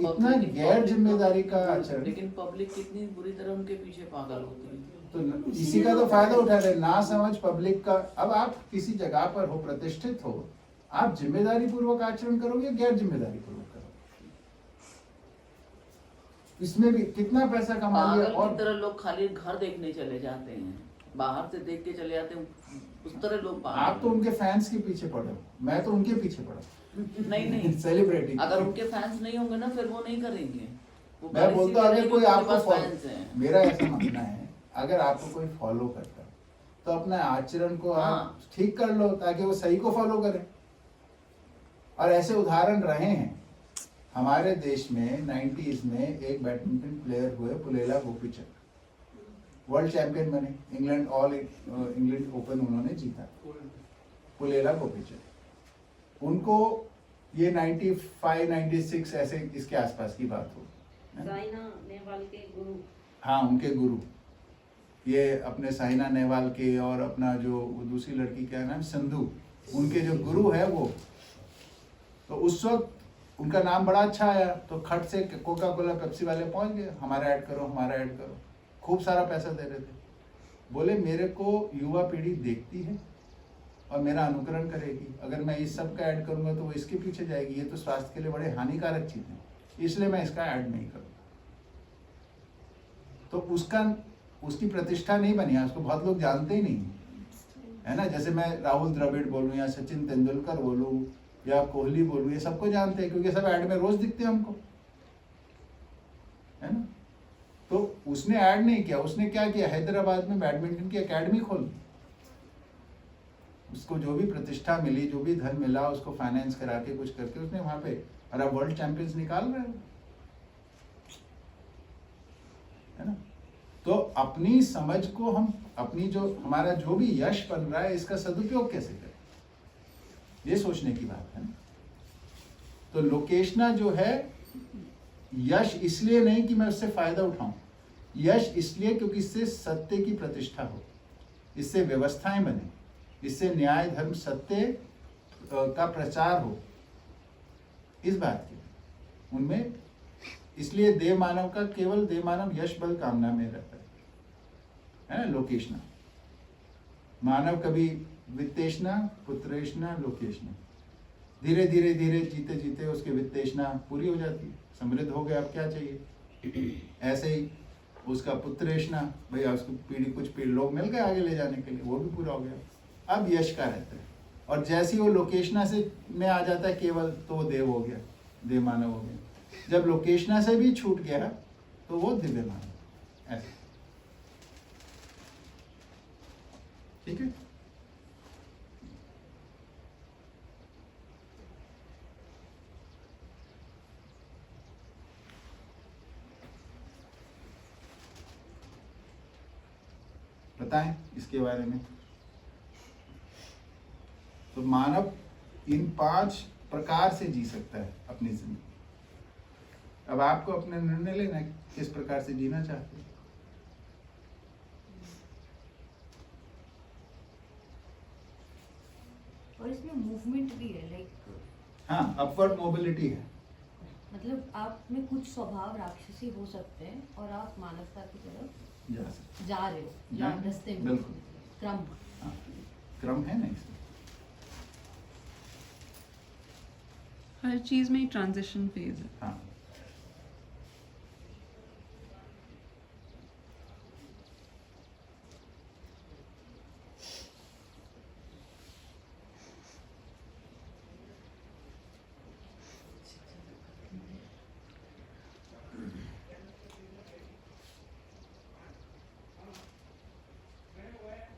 इतना गैर जिम्मेदारी का आचरण। लेकिन पब्लिक कितनी बुरी तरह उनके पीछे पागल होती है, तो इसी का तो फायदा उठा रहे, ना समझ पब्लिक का। अब आप किसी जगह पर हो, प्रतिष्ठित हो, आप जिम्मेदारी पूर्वक आचरण करोगे, गैर जिम्मेदारी पूर्वक करोगे, इसमें भी कितना पैसा कमा लिया। और तरह लोग खाली घर देखने चले जाते हैं, बाहर से देख के चले जाते हैं, उस तरह लोग। आप तो उनके फैंस के पीछे पड़े हो, मैं तो उनके पीछे पड़ा। नहीं सेलिब्रिटी अगर उनके फैंस नहीं होंगे ना, फिर वो नहीं करेंगे। मैं बोलता हूँ अगर कोई आपको, मेरा ऐसा मानना है, अगर आपको कोई फॉलो करता है तो अपने आचरण को आप ठीक कर लो, ताकि वो सही को फॉलो करे। और ऐसे उदाहरण रहे हैं, हमारे देश में 90s में एक बैडमिंटन प्लेयर हुए पुलेला गोपीचंद, वर्ल्ड चैंपियन बने, इंग्लैंड इंग्लैंड ओपन उन्होंने जीता, पुलेला गोपीचंद। उनको ये 95 96 ऐसे इसके आसपास की बात हो, साइना नेहवाल के गुरु। हाँ उनके गुरु, ये अपने साइना नेहवाल के और अपना जो दूसरी लड़की क्या नाम सिंधु, उनके जो गुरु है वो। तो उस वक्त उनका नाम बड़ा अच्छा आया, तो खट से कोका कोला पेप्सी वाले पहुंच गए, हमारा ऐड करो हमारा ऐड करो, खूब सारा पैसा दे रहे थे। बोले मेरे को युवा पीढ़ी देखती है और मेरा अनुकरण करेगी, अगर मैं इस सब का ऐड करूंगा तो वो इसके पीछे जाएगी, ये तो स्वास्थ्य के लिए बड़े हानिकारक चीज है, इसलिए मैं इसका ऐड नहीं करूँगा। तो उसकी प्रतिष्ठा नहीं बनी है, उसको बहुत लोग जानते ही नहीं है ना। जैसे मैं राहुल द्रविड़ बोलूँ या सचिन तेंदुलकर बोलूँ या कोहली बोलूँ, ये सबको जानते हैं क्योंकि सब ऐड में रोज दिखते हैं हमको, है ना। तो उसने ऐड नहीं किया, उसने क्या किया, हैदराबाद में बैडमिंटन की एकेडमी खोल दी। उसको जो भी प्रतिष्ठा मिली, जो भी धन मिला, उसको फाइनेंस करा के कुछ करके उसने वहां पे, और अब वर्ल्ड चैंपियंस निकाल रहे हैं, है ना। तो अपनी समझ को हम, अपनी जो हमारा जो भी यश बन रहा है, इसका सदुपयोग कैसे करें, ये सोचने की बात है ना। तो लोकेशना जो है, यश इसलिए नहीं कि मैं उससे फायदा उठाऊं, यश इसलिए क्योंकि इससे सत्य की प्रतिष्ठा हो, इससे व्यवस्थाएं बने, इससे न्याय धर्म सत्य का प्रचार हो, इस बात की उनमें। इसलिए देव मानव का केवल देव मानव यश बल कामना में रहता है ना। लोकेशना, मानव कभी वित्तेशना पुत्रेशना लोकेशना, धीरे धीरे धीरे जीते जीते उसकी वित्तेशना पूरी हो जाती है, समृद्ध हो गया, अब क्या चाहिए। ऐसे ही उसका पुत्रेशना, भैया उसको पीढ़ी कुछ पीढ़ी लोग मिल गए आगे ले जाने के लिए, वो भी पूरा हो गया, अब यश का रहता है। और जैसे ही वो लोकेशना से में आ जाता है केवल, तो वो देव हो गया, देव मानव हो गया। जब लोकेशना से भी छूट गया तो वो दिव्य मानव, ऐसे। ठीक है। बताएं इसके बारे में। तो मानव इन 5 प्रकार से जी सकता है अपनी जिंदगी। अब आपको अपने निर्णय लेना है किस प्रकार से जीना चाहते हैं। और इसमें मूवमेंट भी है, लाइक हाँ, अपवर्ड मोबिलिटी है। मतलब आप में कुछ स्वभाव राक्षसी हो सकते हैं और आप मानवता की तरफ जा रहे हो, रास्ते में। बिल्कुल, क्रम, हाँ, क्रम है ना इसमें। हर चीज में ट्रांजिशन फेज है। हाँ,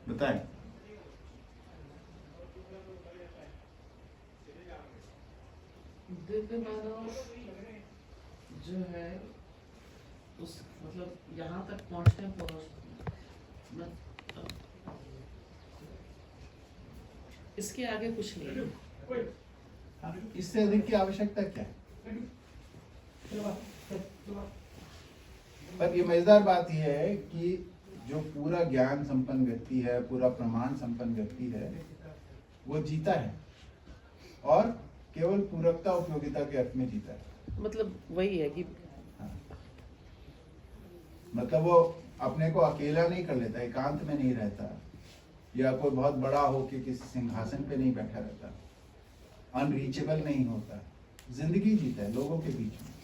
बताएं। दिव्य मानव जो है उस मतलब यहाँ तक पहुँचने पर इसके आगे कुछ नहीं है। हाँ, इससे अधिक की आवश्यकता क्या है। पर ये मजेदार बात यह है कि जो पूरा ज्ञान संपन्न व्यक्ति है, पूरा प्रमाण संपन्न व्यक्ति है, वो जीता है और केवल पूरकता उपयोगिता के अर्थ में जीता है। मतलब वही है कि हाँ। मतलब वो अपने को अकेला नहीं कर लेता, एकांत में नहीं रहता, या कोई बहुत बड़ा हो कि किसी सिंहासन पे नहीं बैठा रहता, अनरीचेबल नहीं होता, जिंदगी जीता है लोगों के बीच में।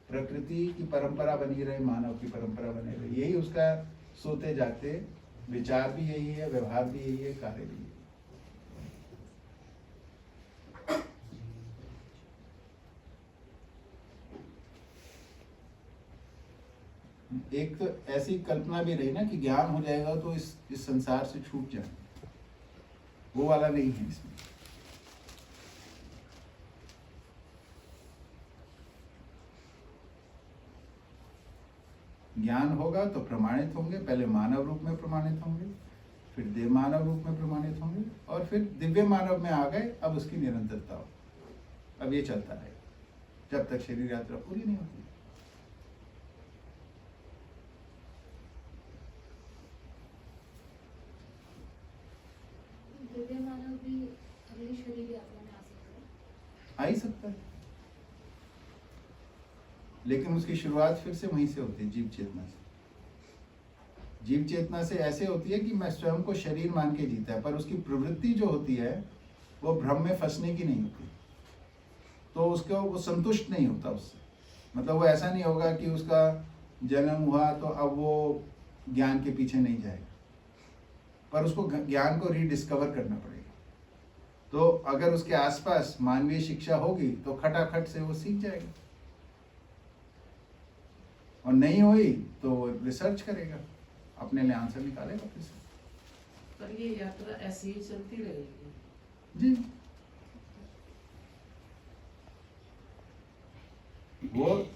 प्रकृति की परंपरा बनी रहे, मानव की परंपरा बनी रहे, यही उसका सोते जागते विचार भी यही है, व्यवहार भी यही है, कार्य भी यही है। एक तो ऐसी कल्पना भी रही ना कि ज्ञान हो जाएगा तो इस संसार से छूट जाए, वो वाला नहीं है इसमें। ज्ञान होगा तो प्रमाणित होंगे, पहले मानव रूप में प्रमाणित होंगे, फिर देव मानव रूप में प्रमाणित होंगे, और फिर दिव्य मानव में आ गए, अब उसकी निरंतरता हो। अब ये चलता रहेगा जब तक शरीर यात्रा पूरी नहीं होती। दिव्य मानव भी अगली शरीर यात्रा में आ सकता है। आ ही सकता है, लेकिन उसकी शुरुआत फिर से वहीं से होती है, जीव चेतना से। जीव चेतना से ऐसे होती है कि मैं स्वयं को शरीर मान के जीता है, पर उसकी प्रवृत्ति जो होती है वो भ्रम में फंसने की नहीं होती, तो उसको वो संतुष्ट नहीं होता उससे। मतलब वो ऐसा नहीं होगा कि उसका जन्म हुआ तो अब वो ज्ञान के पीछे नहीं जाएगा, पर उसको ज्ञान को रीडिस्कवर करना पड़ेगा। तो अगर उसके आसपास मानवीय शिक्षा होगी तो खटाखट से वो सीख जाएगा, और नहीं हुई तो वो रिसर्च करेगा, अपने लिए आंसर निकालेगा फिर से। पर ये यात्रा ऐसी ही चलती रहेगी जी, वो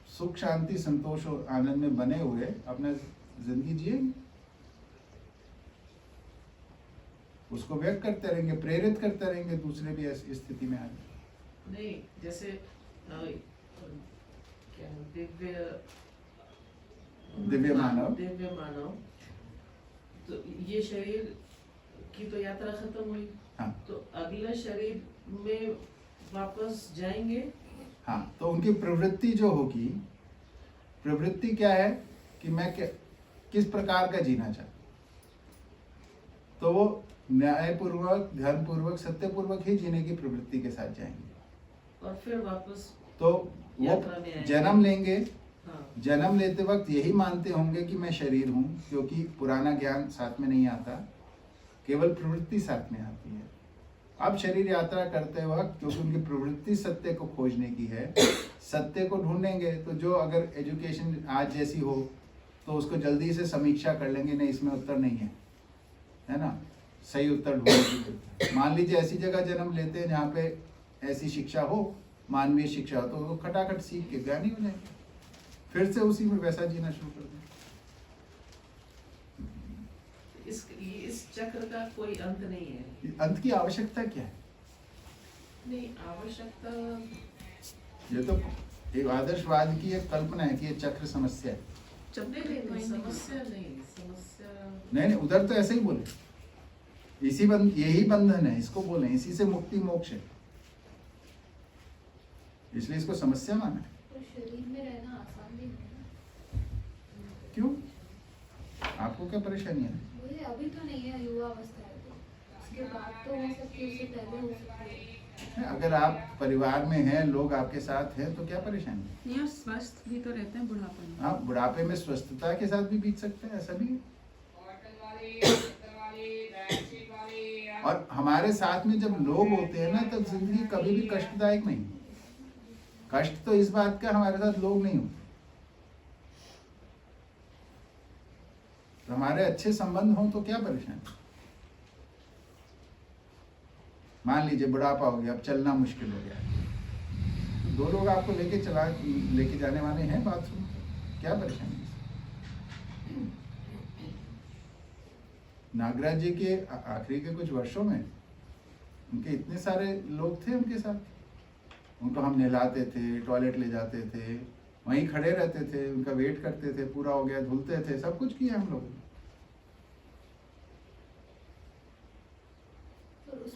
सुख शांति संतोष और आनंद में बने हुए अपना जिंदगी जिएंगे, उसको व्यक्त करते रहेंगे, प्रेरित करते रहेंगे, दूसरे भी ऐसी स्थिति में आ जाए। नहीं, जैसे क्या दिव्य मानव, दिव्य मानव, तो ये शरीर की तो यात्रा खत्म हुई। हाँ, तो अगला शरीर में वापस जाएंगे। हाँ, तो उनकी प्रवृत्ति जो होगी, प्रवृत्ति क्या है कि मैं किस प्रकार का जीना चाहता, तो वो न्यायपूर्वक, ध्यानपूर्वक, सत्यपूर्वक ही जीने की प्रवृत्ति के साथ जाएंगे, और फिर वापस तो वो यात्रा में आएंगे। जन्म लेंगे। हाँ, जन्म लेते वक्त यही मानते होंगे कि मैं शरीर हूँ, क्योंकि पुराना ज्ञान साथ में नहीं आता, केवल प्रवृत्ति साथ में आती है। अब शरीर यात्रा करते वक्त क्योंकि उनकी प्रवृत्ति सत्य को खोजने की है, सत्य को ढूंढेंगे, तो जो अगर एजुकेशन आज जैसी हो तो उसको जल्दी से समीक्षा कर लेंगे, नहीं इसमें उत्तर नहीं है ना, सही उत्तर ढूंढेंगे। मान लीजिए ऐसी जगह जन्म लेते हैं जहाँ पे ऐसी शिक्षा हो, मानवीय शिक्षा हो, तो वो खटाखट सीख के ज्ञानी हो जाएंगे, फिर से उसी में वैसा जीना शुरू कर दें। इस चक्र का कोई अंत नहीं है। अंत की आवश्यकता क्या है? नहीं, आवश्यकता ये तो एक आदर्शवाद की एक कल्पना है कि ये चक्र समस्या है। समस्या नहीं, नहीं, उधर तो ऐसे ही बोले, यही बंधन है, इसको बोले, इसी से मुक्ति मोक्ष है, इसलिए इसको समस्या माना है। तो शरीर में रहना आसान नहीं है ना? क्यों? आपको क्या परेशानी है? मुझे अभी तो नहीं है, युवा अवस्था है, तो उसके बाद तो हो सकती है, उससे पहले हो सकती है। अगर आप परिवार में हैं, लोग आपके साथ हैं, तो क्या परेशानी है? यार स्वस्थ भी तो रहते हैं बुढ़ापे में। हाँ, बुढ़ापे में स्वस्थता के साथ भी बीत सकते हैं, ऐसा भी है। और हमारे साथ में जब लोग होते हैं ना, तब जिंदगी कभी भी कष्टदायक नहीं। कष्ट तो इस बात का हमारे साथ लोग नहीं होते, तो हमारे अच्छे संबंध हों तो क्या परेशानी। मान लीजिए बुढ़ापा हो गया, अब चलना मुश्किल हो गया, तो 2 लोग आपको लेके जाने वाले हैं बाथरूम, क्या परेशानी। नागराज जी के आखिरी के कुछ वर्षों में उनके इतने सारे लोग थे उनके साथ, उनको हम नहलाते थे, टॉयलेट ले जाते थे, वहीं खड़े रहते थे, उनका वेट करते थे, पूरा हो गया धुलते थे, सब कुछ किया हम लोगों ने।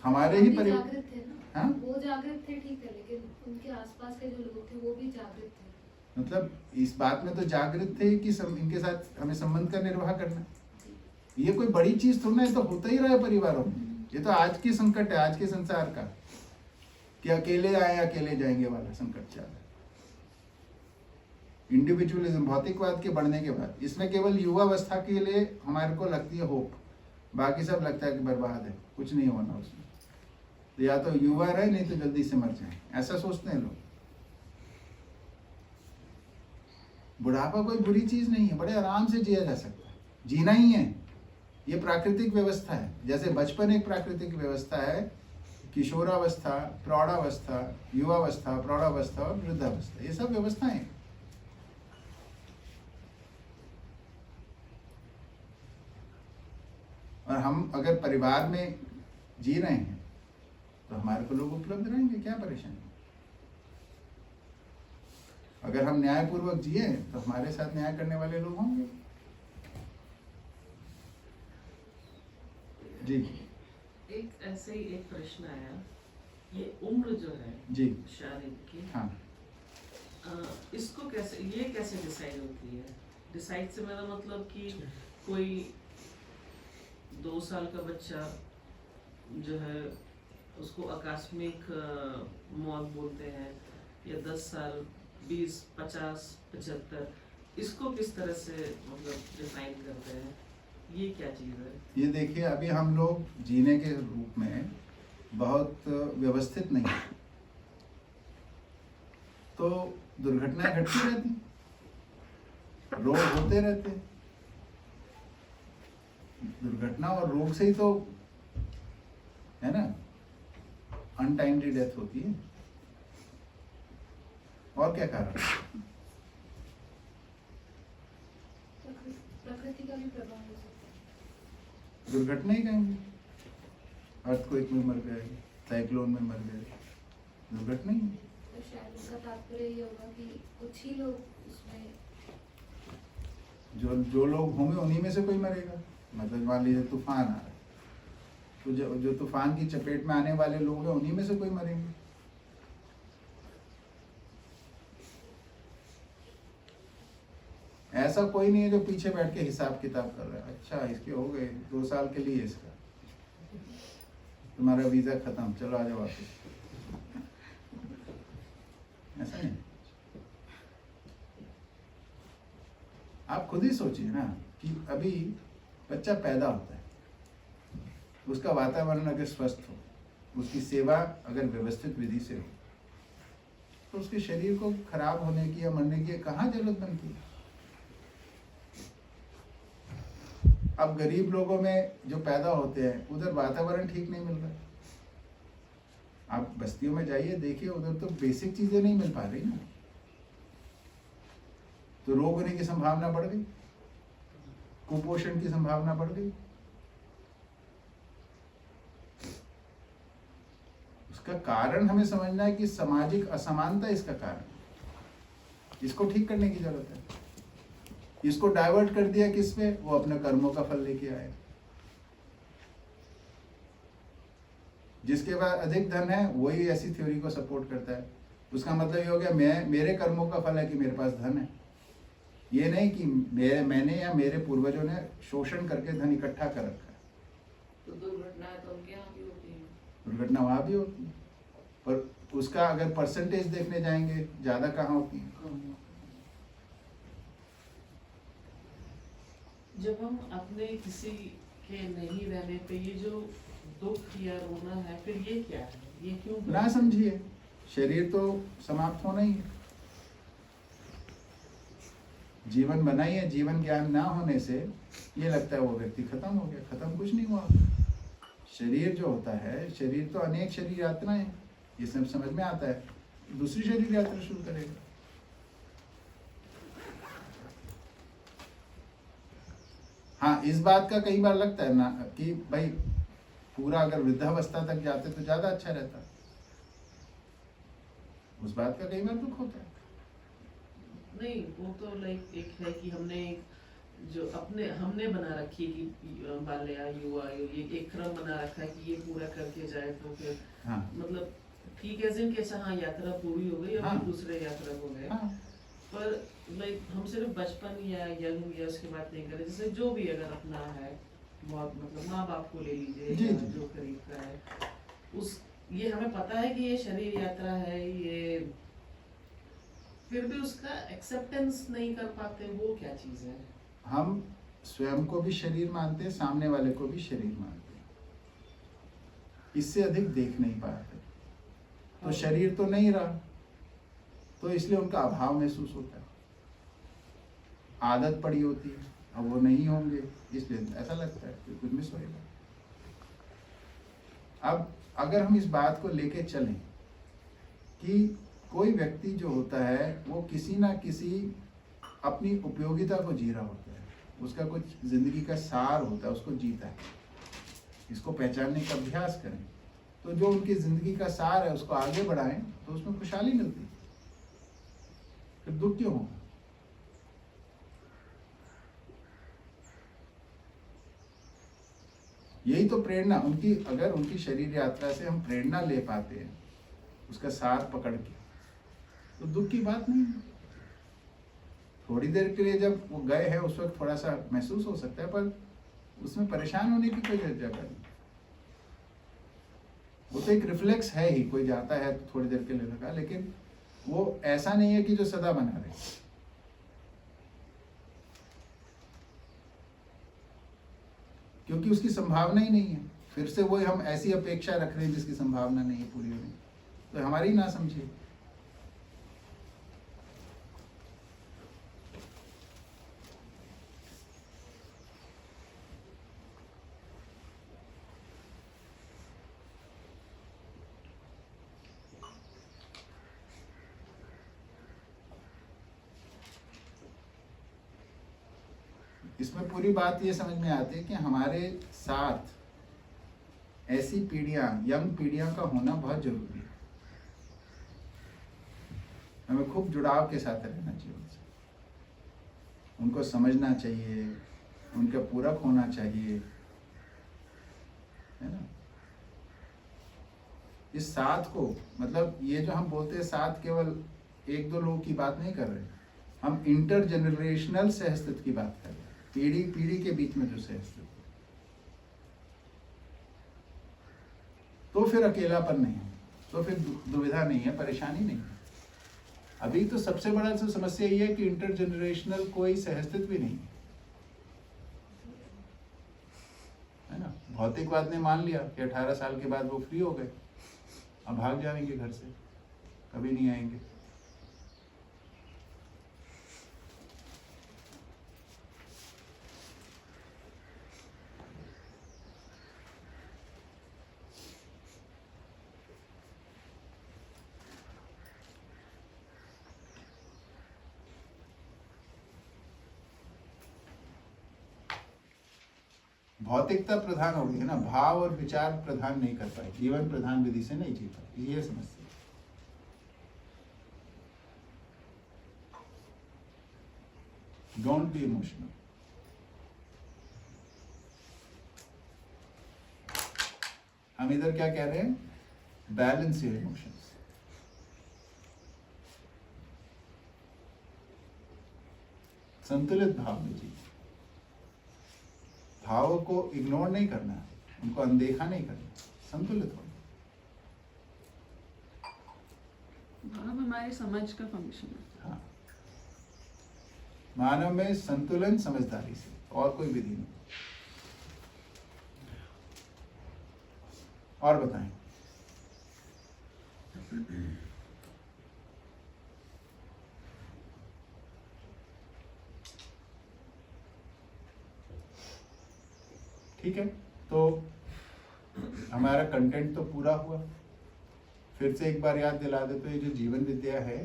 हमारे ही परिवार जागृत थे ना। हाँ? वो जागृत थे, ठीक है, लेकिन उनके आसपास के जो लोग थे वो भी जागृत थे। मतलब इस बात में तो जागृत थे कि इनके साथ हमें संबंध का निर्वाह करना, ये कोई बड़ी चीज थोड़ा, ये तो होता ही रहा है परिवारों में। ये तो आज की संकट है, आज के संसार का, कि अकेले आए अकेले जाएंगे वाला संकट चल रहा है। इंडिविजुअलिज्म, भौतिकवाद के बढ़ने के बाद, इसमें केवल युवावस्था के लिए हमारे को लगती है होप, बाकी सब लगता है कि बर्बाद है, कुछ नहीं होना उसमें, तो या तो युवा रहे, नहीं तो जल्दी से मर जाए, ऐसा सोचते हैं लोग। बुढ़ापा कोई बुरी चीज नहीं है, बड़े आराम से जिया जा सकता है, जीना ही है, ये प्राकृतिक व्यवस्था है। जैसे बचपन एक प्राकृतिक व्यवस्था है, किशोरावस्था, प्रौढ़ावस्था, युवावस्था, प्रौढ़ावस्था और वृद्धावस्था, ये सब व्यवस्थाएं। हम अगर परिवार में जी रहे हैं तो हमारे को लोग उपलब्ध रहेंगे, क्या परेशानी। अगर हम न्यायपूर्वक जिए तो हमारे साथ न्याय करने वाले लोग होंगे। जी एक ऐसे ही एक प्रश्न आया, ये उम्र जो है जी शादी की, हाँ, इसको कैसे, ये कैसे डिसाइड होती है? डिसाइड से मेरा मतलब कि कोई 2 साल का बच्चा जो है उसको आकस्मिक मौत बोलते हैं, या 10 साल, 20, 50, 75, इसको किस तरह से मतलब डिफाइन करते हैं? ये क्या चीज़ है? ये देखिए, अभी हम लोग जीने के रूप में बहुत व्यवस्थित नहीं है, तो दुर्घटनाएं घटती रहती, रोग होते रहते। दुर्घटना और रोग से ही तो है ना अनटाइमली डेथ होती है, और क्या कारण? प्रकृति का भी प्रभाव हो सकता है। दुर्घटना ही कहेंगे, अर्थक्वेक में मर गए, साइक्लोन में मर गए, दुर्घटना ही। तो शायद उसका तात्पर्य ये होगा कि कुछ ही लोग उसमें, जो लोग होंगे उन्हीं में से कोई मरेगा। मतलब मान लीजिए तूफान आ रहा है, तो जो तूफान की चपेट में आने वाले लोग हैं उन्हीं में से कोई मरेंगे। ऐसा कोई नहीं है जो पीछे बैठ के हिसाब किताब कर रहा है, अच्छा इसके हो गए 2 साल के लिए, इसका तुम्हारा वीजा खत्म, चलो आ जाओ वापस। ऐसा नहीं। आप खुद ही सोचिए ना कि अभी बच्चा पैदा होता है, उसका वातावरण अगर स्वस्थ हो, उसकी सेवा अगर व्यवस्थित विधि से हो, तो उसके शरीर को खराब होने की या मरने की कहाँ जरूरत बनती है। अब गरीब लोगों में जो पैदा होते हैं उधर वातावरण ठीक नहीं मिल रहा। आप बस्तियों में जाइए, देखिए, उधर तो बेसिक चीजें नहीं मिल पा रही ना, तो रोग होने की संभावना बढ़ गई, कुपोषण की संभावना बढ़ गई। उसका कारण हमें समझना है कि सामाजिक असमानता इसका कारण, इसको ठीक करने की जरूरत है। इसको डाइवर्ट कर दिया किसमें? वो अपने कर्मों का फल लेके आए। जिसके पास अधिक धन है वही ऐसी थ्योरी को सपोर्ट करता है। उसका मतलब ये हो गया मेरे कर्मों का फल है कि मेरे पास धन है, ये नहीं कि मैंने या मेरे पूर्वजों ने शोषण करके धन इकट्ठा कर रखा है। तो दुर्घटनाएं तो उनके यहाँ भी होती है, दुर्घटना वहां भी होती है, पर उसका अगर परसेंटेज देखने जाएंगे ज्यादा कहाँ होती है। जब हम अपने किसी के नहीं रहने पे ये जो दुख या रोना है, फिर ये क्या है? ये क्यों? ना समझिए, शरीर तो समाप्त होना ही है। जीवन बना ही है, जीवन ज्ञान ना होने से ये लगता है वो व्यक्ति खत्म हो गया। खत्म कुछ नहीं हुआ। शरीर जो होता है, शरीर तो अनेक शरीर यात्राएं हैं, ये सब समझ में आता है। दूसरी शरीर यात्रा शुरू करेगा। हाँ, इस बात का कई बार लगता है ना कि भाई पूरा अगर वृद्धावस्था तक जाते तो ज्यादा अच्छा रहता। उस बात का कई बार दुख होता है। नहीं, वो तो लाइक एक है कि हमने जो हमने बना रखी है कि बाल्यायु आयु, ये एक क्रम बना रखा है कि ये पूरा करके जाए तो फिर हाँ। मतलब ठीक है, जिनके अच्छा हाँ यात्रा पूरी हो गई, अब हाँ। दूसरे यात्रा हो गए। हाँ। पर लाइक हम सिर्फ बचपन या यंग या उसकी बात नहीं कर रहे, जैसे जो भी अगर अपना है, मतलब माँ बाप को ले लीजिए, जी, या जी। जो करीब का है, उस ये हमें पता है कि ये शरीर यात्रा है, ये फिर भी उसका एक्सेप्टेंस नहीं कर पाते, वो क्या चीज़ है? हम स्वयं को भी शरीर मानते हैं, सामने वाले को भी शरीर मानते हैं, इससे अधिक देख नहीं पाते। तो शरीर तो नहीं रहा, तो इसलिए उनका अभाव महसूस होता है। आदत पड़ी होती है, अब वो नहीं होंगे इसलिए ऐसा लगता है कि कुछ मिस होएगा। अब अगर हम इस बात को लेके चलें कि कोई व्यक्ति जो होता है वो किसी ना किसी अपनी उपयोगिता को जी रहा होता है, उसका कुछ जिंदगी का सार होता है, उसको जीता है। इसको पहचानने का अभ्यास करें, तो जो उनकी जिंदगी का सार है उसको आगे बढ़ाएं, तो उसमें खुशहाली मिलती है। फिर दुख क्यों होगा? यही तो प्रेरणा उनकी, अगर उनकी शरीर यात्रा से हम प्रेरणा ले पाते हैं उसका सार पकड़ के, तो दुख की बात नहीं है। थोड़ी देर के लिए जब वो गए हैं उस वक्त थोड़ा सा महसूस हो सकता है, पर उसमें परेशान होने की कोई जगह नहीं। वो तो एक रिफ्लेक्स है ही, कोई जाता है तो थोड़ी देर के लिए लगा, लेकिन वो ऐसा नहीं है कि जो सदा बना रहे। क्योंकि उसकी संभावना ही नहीं है। फिर से वो हम ऐसी अपेक्षा रख रहे हैं जिसकी संभावना नहीं है पूरी होने, तो हमारी ना समझिए। इसमें पूरी बात ये समझ में आती है कि हमारे साथ ऐसी पीढ़ियां, यंग पीढ़ियां का होना बहुत जरूरी है। हमें खूब जुड़ाव के साथ रहना चाहिए उनसे, उनको समझना चाहिए, उनका पूरक होना चाहिए, है ना। इस साथ को, मतलब ये जो हम बोलते हैं साथ, केवल एक दो लोगों की बात नहीं कर रहे, हम इंटरजेनरेशनल सहअस्तित्व की बात कर रहे हैं। पीढ़ी पीढ़ी के बीच में जो सहअस्तित्व, तो फिर अकेलापन नहीं है, तो फिर दुविधा नहीं है, परेशानी नहीं है। अभी तो सबसे बड़ा समस्या ये है कि इंटरजेनरेशनल कोई सहअस्तित्व भी नहीं है ना। भौतिकवाद ने मान लिया कि 18 साल के बाद वो फ्री हो गए, अब भाग जाएंगे घर से, कभी नहीं आएंगे। भौतिकता प्रधान हो गई है ना, भाव और विचार प्रधान नहीं कर पाए, जीवन प्रधान विधि से नहीं जी पाए, ये समस्या। Don't be emotional. हम इधर क्या कह रहे हैं? Balance your emotions. संतुलित भाव में जी, भावों को इग्नोर नहीं करना है, उनको अनदेखा नहीं करना, संतुलित होना। भाव हमारे समझ का फंक्शन है। हाँ, मानव में संतुलन समझदारी से, और कोई विधि नहीं। और बताएं। ठीक है, तो हमारा कंटेंट तो पूरा हुआ। फिर से एक बार याद दिला दे तो ये जो जीवन विद्या है,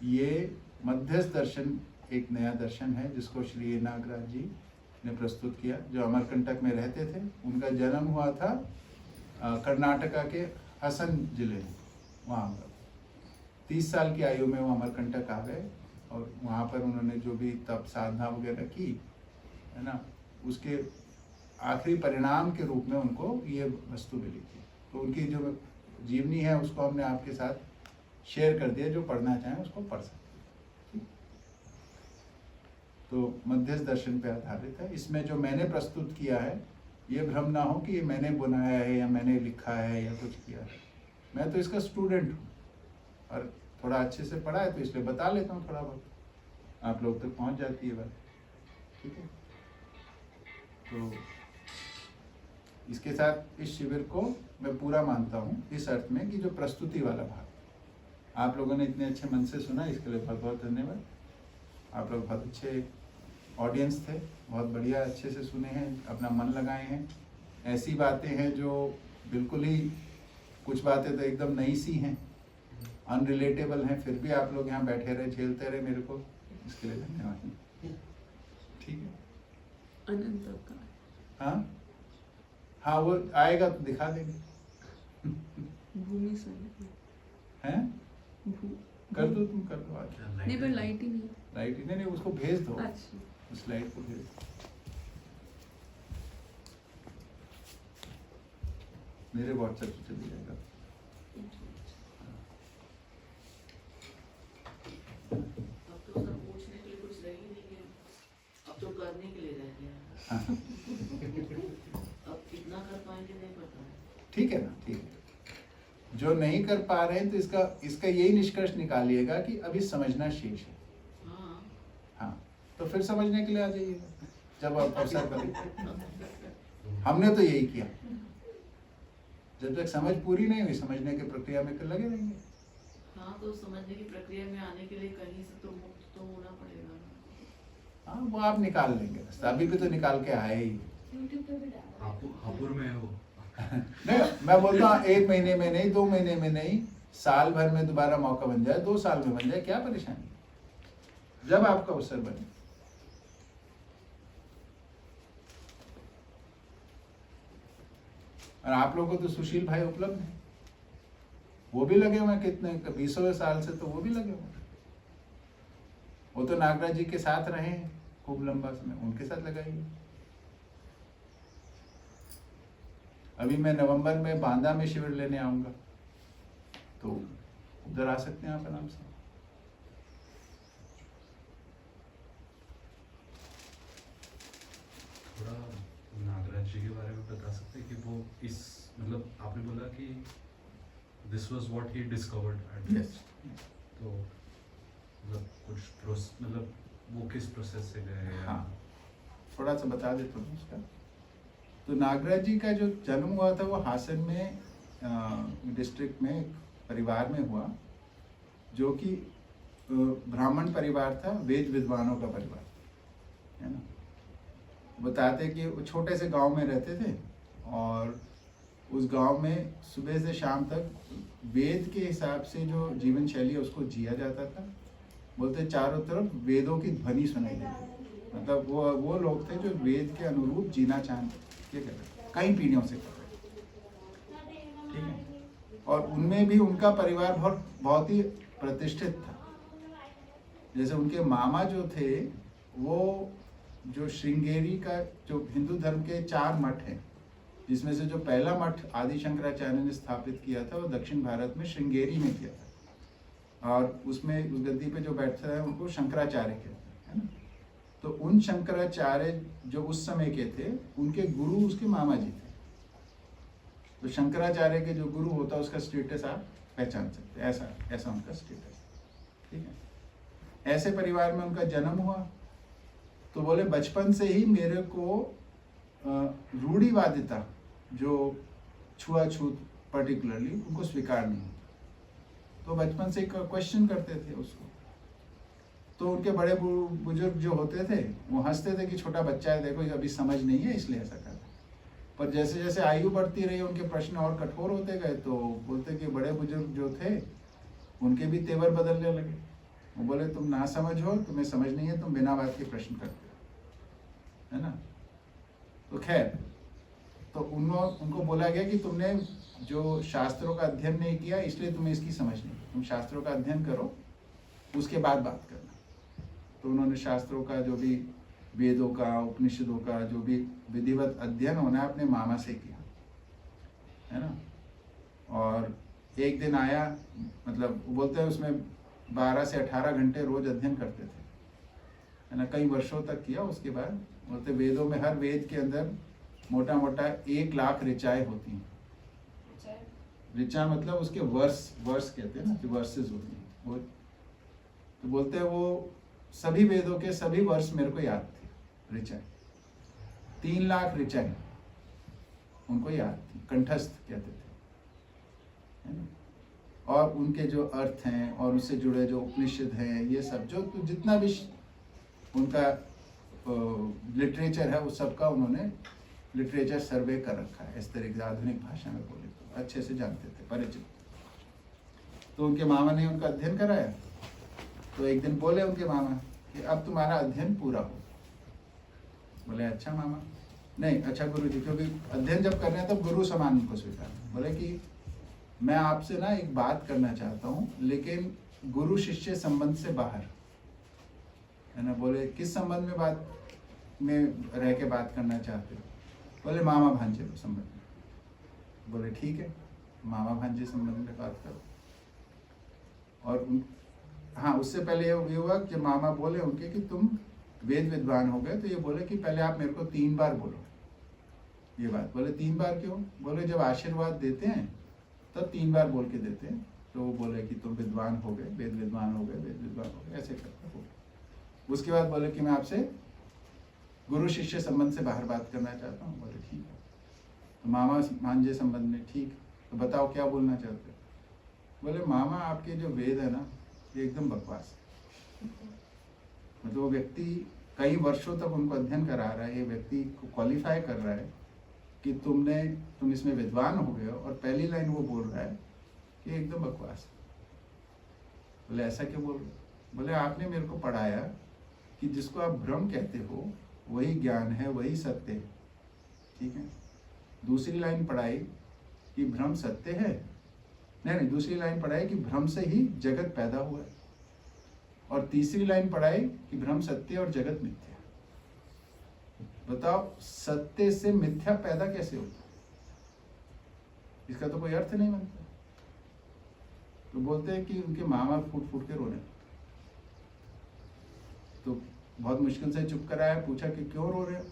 ये मध्यस्थ दर्शन एक नया दर्शन है जिसको श्री नागराज जी ने प्रस्तुत किया, जो अमरकंटक में रहते थे। उनका जन्म हुआ था कर्नाटका के हसन जिले में। वहाँ पर 30 साल की आयु में वो अमरकंटक आ गए और वहाँ पर उन्होंने जो भी तप साधना वगैरह की, है ना, उसके आखिरी परिणाम के रूप में उनको ये वस्तु मिली थी। तो उनकी जो जीवनी है उसको हमने आपके साथ शेयर कर दिया, जो पढ़ना चाहें उसको पढ़ सकते हैं। तो मध्यस्थ दर्शन पे आधारित है। इसमें जो मैंने प्रस्तुत किया है, ये भ्रम ना हो कि ये मैंने बनाया है या मैंने लिखा है या कुछ किया है। मैं तो इसका स्टूडेंट हूँ और थोड़ा अच्छे से पढ़ा है, तो इसलिए बता लेता हूँ थोड़ा बहुत, आप लोग तक पहुँच जाती है बात। ठीक है, तो इसके साथ इस शिविर को मैं पूरा मानता हूँ, इस अर्थ में कि जो प्रस्तुति वाला भाग आप लोगों ने इतने अच्छे मन से सुना, इसके लिए बहुत बहुत धन्यवाद। आप लोग बहुत अच्छे ऑडियंस थे, बहुत बढ़िया अच्छे से सुने हैं, अपना मन लगाए हैं। ऐसी बातें हैं जो बिल्कुल ही, कुछ बातें तो एकदम नई सी हैं, अनरिलेटेबल हैं, फिर भी आप लोग यहाँ बैठे रहे, झेलते रहे मेरे को, इसके लिए धन्यवाद। ठीक है, अनंत का। हाँ हाँ वो आएगा तो दिखा देंगे। भूमि से हैं कर दो, तुम कर दो आज। नहीं पर लाइट ही नहीं। लाइट नहीं, उसको भेज दो, अच्छा उस लाइट को भेज दो। मेरे व्हाट्सएप से चली जाएगा। अब तो सब पूछने के लिए कुछ रह ही नहीं गया, अब तो करने के लिए रह गया। हाँ अब कितना कर पाएंगे नहीं पता है। ठीक है ना, ठीक है। जो नहीं कर पा रहे हैं तो इसका यही निष्कर्ष निकालिएगा कि अभी समझना शेष है। हाँ हाँ, तो फिर समझने के लिए आ जाइएगा जब आप अवसर करें। हमने तो यही किया, जब तक समझ पूरी नहीं हुई समझने की प्रक्रिया में तो लगे रहेंगे। हाँ, तो समझने की प्रक्रिया में आने के लिए कहीं से तो मुक्त तो होना पड़ेगा। हाँ, वो आप निकाल लेंगे, अभी भी तो निकाल के आए ही। यूट्यूब पे भी डाला हापुड़ में है वो। नहीं, मैं बोलता हूँ 1 महीने में नहीं, 2 महीने में नहीं, साल भर में दोबारा मौका बन जाए, 2 साल में बन जाए, क्या परेशानी, जब आपका अवसर बने। और आप लोगों को तो सुशील भाई उपलब्ध है, वो भी लगे हुए हैं कितने 20 साल से, तो वो भी लगे हुए हैं। वो तो नागराज जी के साथ रहे हैं खूब लंबा समय, उनके साथ लगाइए। अभी मैं नवंबर में बांदा में शिविर लेने आऊंगा, तो उधर आ सकते हैं आप आराम से। थोड़ा नागराज जी के बारे में बता सकते हैं कि वो इस मतलब आपने बोला कि this was what he discovered at yes, तो मतलब कुछ मतलब वो किस प्रोसेस से गए या हाँ, थोड़ा सा बता देता हूँ उसका। तो नागराज जी का जो जन्म हुआ था वो हासन में डिस्ट्रिक्ट में एक परिवार में हुआ, जो कि ब्राह्मण परिवार था, वेद विद्वानों का परिवार है ना। बताते कि वो छोटे से गांव में रहते थे और उस गांव में सुबह से शाम तक वेद के हिसाब से जो जीवन शैली है उसको जिया जाता था। बोलते चारों तरफ वेदों की ध्वनि सुनाई देती, मतलब वो लोग थे जो वेद के अनुरूप जीना चाहते कई पीढ़ियों से कर रहे, ठीक है। और उनमें भी उनका परिवार बहुत ही प्रतिष्ठित था। जैसे उनके मामा जो थे, वो जो श्रृंगेरी का जो हिंदू धर्म के 4 मठ हैं, जिसमें से जो पहला मठ आदि शंकराचार्य ने स्थापित किया था वो दक्षिण भारत में श्रृंगेरी में किया था, और उसमें उस गद्दी पे जो बैठते हैं उनको शंकराचार्य कहते हैं, है ना। तो उन शंकराचार्य जो उस समय के थे, उनके गुरु उसके मामा जी थे। तो शंकराचार्य के जो गुरु होता है उसका स्टेटस आप पहचान सकते हैं, ऐसा उनका स्टेटस, ठीक है। ऐसे परिवार में उनका जन्म हुआ। तो बोले बचपन से ही मेरे को रूढ़िवादिता, जो छुआछूत पर्टिकुलरली उनको स्वीकार नहीं होता, तो बचपन से क्वेश्चन करते थे उसको। तो उनके बड़े बुजुर्ग जो होते थे वो हंसते थे कि छोटा बच्चा है, देखो अभी समझ नहीं है इसलिए ऐसा कर रहा है। पर जैसे जैसे आयु बढ़ती रही उनके प्रश्न और कठोर होते गए, तो बोलते कि बड़े बुजुर्ग जो थे उनके भी तेवर बदलने लगे। वो बोले तुम ना समझ हो, तुम्हें समझ नहीं है, तुम बिना बात के प्रश्न करते हो, है ना। तो खैर, तो उनको बोला गया कि तुमने जो शास्त्रों का अध्ययन नहीं किया इसलिए तुम्हें इसकी समझ नहीं, तुम शास्त्रों का अध्ययन करो उसके बाद बात करना। तो उन्होंने शास्त्रों का जो भी वेदों का, उपनिषदों का जो भी विधिवत अध्ययन होना है अपने मामा से किया, है ना। और एक दिन आया, मतलब बोलते हैं उसमें 12 से 18 घंटे रोज अध्ययन करते थे, है ना, कई वर्षों तक किया। उसके बाद बोलते वेदों में हर वेद के अंदर मोटा मोटा 1 लाख ऋचाएं होती हैं। ऋचा मतलब उसके वर्ष कहते हैं ना, जो वर्सेस होती हैं वो। तो बोलते हैं वो सभी वेदों के सभी वर्ष मेरे को याद थे, ऋचाएं 3 लाख ऋचाएं उनको याद थी, कंठस्थ कहते थे, है ना। और उनके जो अर्थ हैं और उससे जुड़े जो उपनिषद हैं, ये सब जो तो जितना भी उनका लिटरेचर है उस सब का उन्होंने लिटरेचर सर्वे कर रखा है। इस तरीके से आधुनिक भाषा में बोले तो अच्छे से जानते थे, परिचित। तो उनके मामा ने उनका अध्ययन कराया। तो एक दिन बोले उनके मामा कि अब तुम्हारा अध्ययन पूरा हो। बोले अच्छा मामा। नहीं, अच्छा गुरु जी, क्योंकि अध्ययन जब कर रहे हैं तब गुरु समान उनको स्वीकार। बोले कि मैं आपसे ना एक बात करना चाहता हूँ, लेकिन गुरु शिष्य संबंध से बाहर है ना। बोले किस संबंध में बात में रह के बात करना चाहते हो? बोले मामा भांजे संबंध में। बोले ठीक है, मामा भांजे संबंध में बात करो। और हाँ, उससे पहले ये हुआ कि मामा बोले उनके कि तुम वेद विद्वान हो गए, तो ये बोले कि पहले आप मेरे को 3 बार बोलो ये बात। बोले 3 बार क्यों? बोले जब आशीर्वाद देते हैं तब 3 बार बोल के देते हैं। तो वो बोले कि तुम विद्वान हो गए, वेद विद्वान हो गए, वेद विद्वान हो गए, ऐसे करते हो। उसके बाद बोले कि मैं आपसे गुरु शिष्य संबंध से बाहर बात करना चाहता हूँ। बोले ठीक है। तो मामा भांजे संबंध में ठीक, तो बताओ क्या बोलना चाहते हो? बोले मामा आपके जो वेद है ना, ये एकदम बकवास है। मतलब वो व्यक्ति कई वर्षों तक उनको अध्ययन करा रहा है, ये व्यक्ति को क्वालिफाई कर रहा है कि तुम इसमें विद्वान हो गए हो, और पहली लाइन वो बोल रहा है कि एकदम बकवास है। बोले ऐसा क्यों बोल रहे? बोले आपने मेरे को पढ़ाया कि जिसको आप भ्रम कहते हो वही ज्ञान है, वही सत्य है, ठीक है। दूसरी लाइन पढ़ाई कि भ्रम सत्य है, नहीं, दूसरी लाइन पढ़ाई कि भ्रम से ही जगत पैदा हुआ है, और तीसरी लाइन पढ़ाई कि भ्रम सत्य और जगत मिथ्या। बताओ सत्य से मिथ्या पैदा कैसे होता? इसका तो कोई अर्थ नहीं बनता। तो बोलते हैं कि उनके मामा फूट फूट के रोने। तो बहुत मुश्किल से चुप कराया, पूछा कि क्यों रो रहे हो?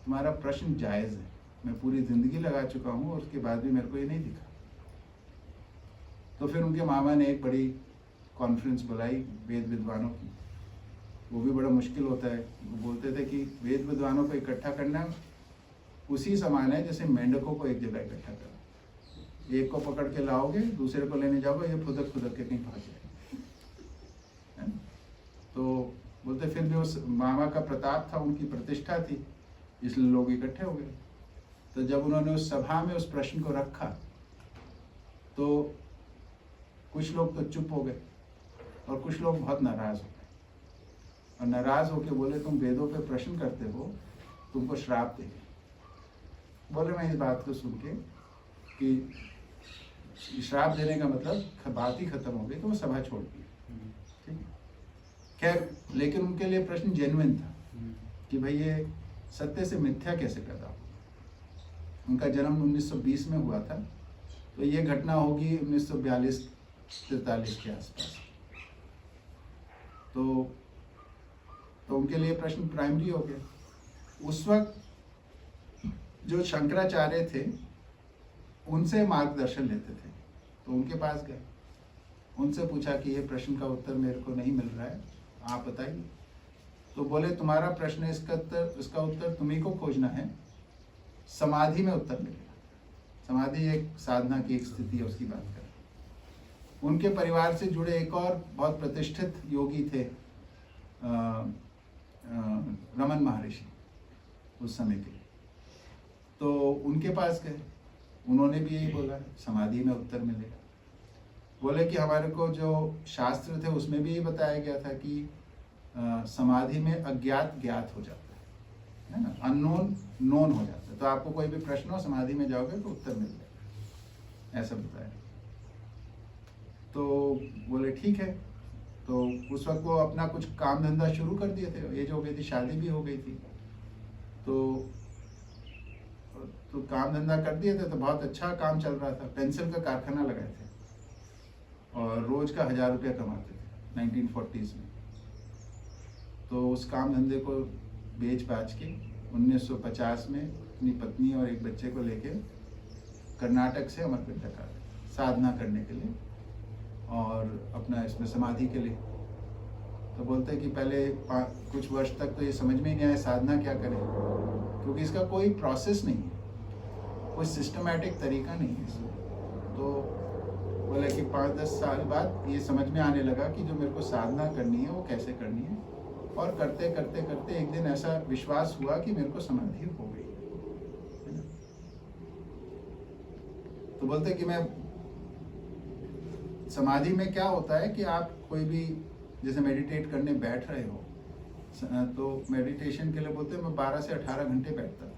तुम्हारा प्रश्न जायज है, मैं पूरी जिंदगी लगा चुका हूँ और उसके बाद भी मेरे को ये नहीं दिखा। तो फिर उनके मामा ने एक बड़ी कॉन्फ्रेंस बुलाई वेद विद्वानों की। वो भी बड़ा मुश्किल होता है। वो बोलते थे कि वेद विद्वानों को इकट्ठा करना उसी समान है जैसे मेंढकों को एक जगह इकट्ठा करना। एक को पकड़ के लाओगे, दूसरे को लेने जाओगे, ये फुदक फुदक के कहीं भाग जाएगा। तो बोलते फिर भी उस मामा का प्रताप था, उनकी प्रतिष्ठा थी, इसलिए लोग इकट्ठे हो गए। तो जब उन्होंने उस सभा में उस प्रश्न को रखा तो कुछ लोग तो चुप हो गए और कुछ लोग बहुत नाराज हो गए, और नाराज होके बोले तुम वेदों पे प्रश्न करते हो, तुमको श्राप देंगे। बोले मैं इस बात को सुन के कि श्राप देने का मतलब बात ही खत्म हो गई, तो वो सभा छोड़ दी। ठीक है, खैर, लेकिन उनके लिए प्रश्न जेन्युइन था कि भाई ये सत्य से मिथ्या कैसे पैदा हो। उनका जन्म 1920 में हुआ था, तो ये घटना होगी 1942-43 के आसपास। तो उनके लिए प्रश्न प्राइमरी हो गया। उस वक्त जो शंकराचार्य थे उनसे मार्गदर्शन लेते थे, तो उनके पास गए, उनसे पूछा कि ये प्रश्न का उत्तर मेरे को नहीं मिल रहा है, आप बताइए। तो बोले तुम्हारा प्रश्न है, इसका उत्तर तुम्ही को खोजना है, समाधि में उत्तर मिलेगा। समाधि एक साधना की एक स्थिति है, उसकी बात करें। उनके परिवार से जुड़े एक और बहुत प्रतिष्ठित योगी थे, रमन महर्षि उस समय के। तो उनके पास गए, उन्होंने भी यही बोला समाधि में उत्तर मिलेगा। बोले कि हमारे को जो शास्त्र थे उसमें भी ये बताया गया था कि समाधि में अज्ञात ज्ञात हो जाता है ना, अननोन नोन हो जाता है। तो आपको कोई भी प्रश्न हो, समाधि में जाओगे तो उत्तर मिल जाएगा, ऐसा बताया। तो बोले ठीक है। तो उस वक्त वो अपना कुछ काम धंधा शुरू कर दिए थे, एज हो गई थी, शादी भी हो गई थी। तो काम धंधा कर दिए थे, तो बहुत अच्छा काम चल रहा था। पेंसिल का कारखाना लगाए थे और रोज का 1000 रुपया कमाते थे 1940s में। तो उस काम धंधे को बेच बाच के 1950 में अपनी पत्नी और एक बच्चे को लेके कर्नाटक से अमरकंटक आ गए साधना करने के लिए और अपना इसमें समाधि के लिए। तो बोलते हैं कि पहले कुछ वर्ष तक तो ये समझ में ही नहीं आया साधना क्या करें, क्योंकि इसका कोई प्रोसेस नहीं है, कोई सिस्टमैटिक तरीका नहीं है इसमें। तो बोले कि 5-10 साल बाद ये समझ में आने लगा कि जो मेरे को साधना करनी है वो कैसे करनी है, और करते करते करते एक दिन ऐसा विश्वास हुआ कि मेरे को समाधि हो गई। तो बोलते कि मैं समाधि में क्या होता है कि आप कोई भी जैसे मेडिटेट करने बैठ रहे हो, तो मेडिटेशन के लिए बोलते हैं मैं 12 से 18 घंटे बैठता था।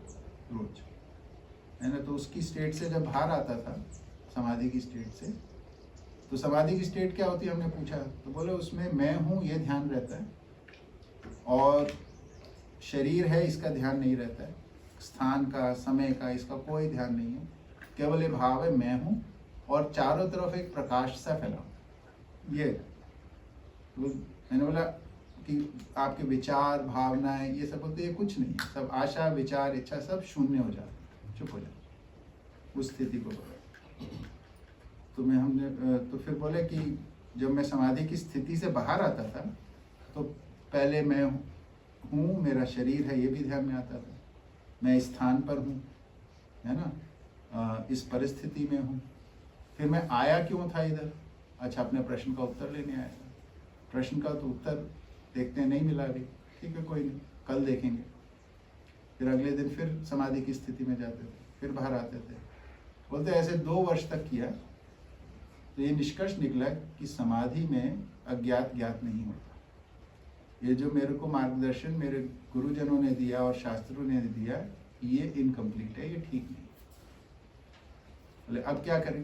रोज, है ना। तो उसकी स्टेट से जब बाहर आता था, समाधि की स्टेट से, तो समाधि की स्टेट क्या होती है हमने पूछा, तो बोले उसमें मैं हूँ ये ध्यान रहता है, और शरीर है इसका ध्यान नहीं रहता है, स्थान का, समय का, इसका कोई ध्यान नहीं है, केवल ये भाव है मैं हूँ, और चारों तरफ एक प्रकाश सा फैला ये। तो मैंने बोला कि आपके विचार, भावनाएं, ये सब होते, ये कुछ नहीं है, सब आशा, विचार, इच्छा सब शून्य हो जाता, चुप हो जाता, उस स्थिति को बोला। तो हमने फिर बोले कि जब मैं समाधि की स्थिति से बाहर आता था, तो पहले मैं हूँ, मेरा शरीर है, ये भी ध्यान में आता था, मैं इस स्थान पर हूँ, है ना, इस परिस्थिति में हूँ। फिर मैं आया क्यों था इधर, अच्छा अपने प्रश्न का उत्तर लेने आया था, प्रश्न का तो उत्तर देखते हैं नहीं मिला अभी, ठीक है कोई नहीं, कल देखेंगे। फिर अगले दिन फिर समाधि की स्थिति में जाते थे, फिर बाहर आते थे, बोलते ऐसे 2 वर्ष तक किया, तो ये निष्कर्ष निकला कि समाधि में अज्ञात ज्ञात नहीं होता। ये जो मेरे को मार्गदर्शन मेरे गुरुजनों ने दिया और शास्त्रों ने दिया, ये इनकम्प्लीट है, ये ठीक नहीं। बोले अब क्या करें,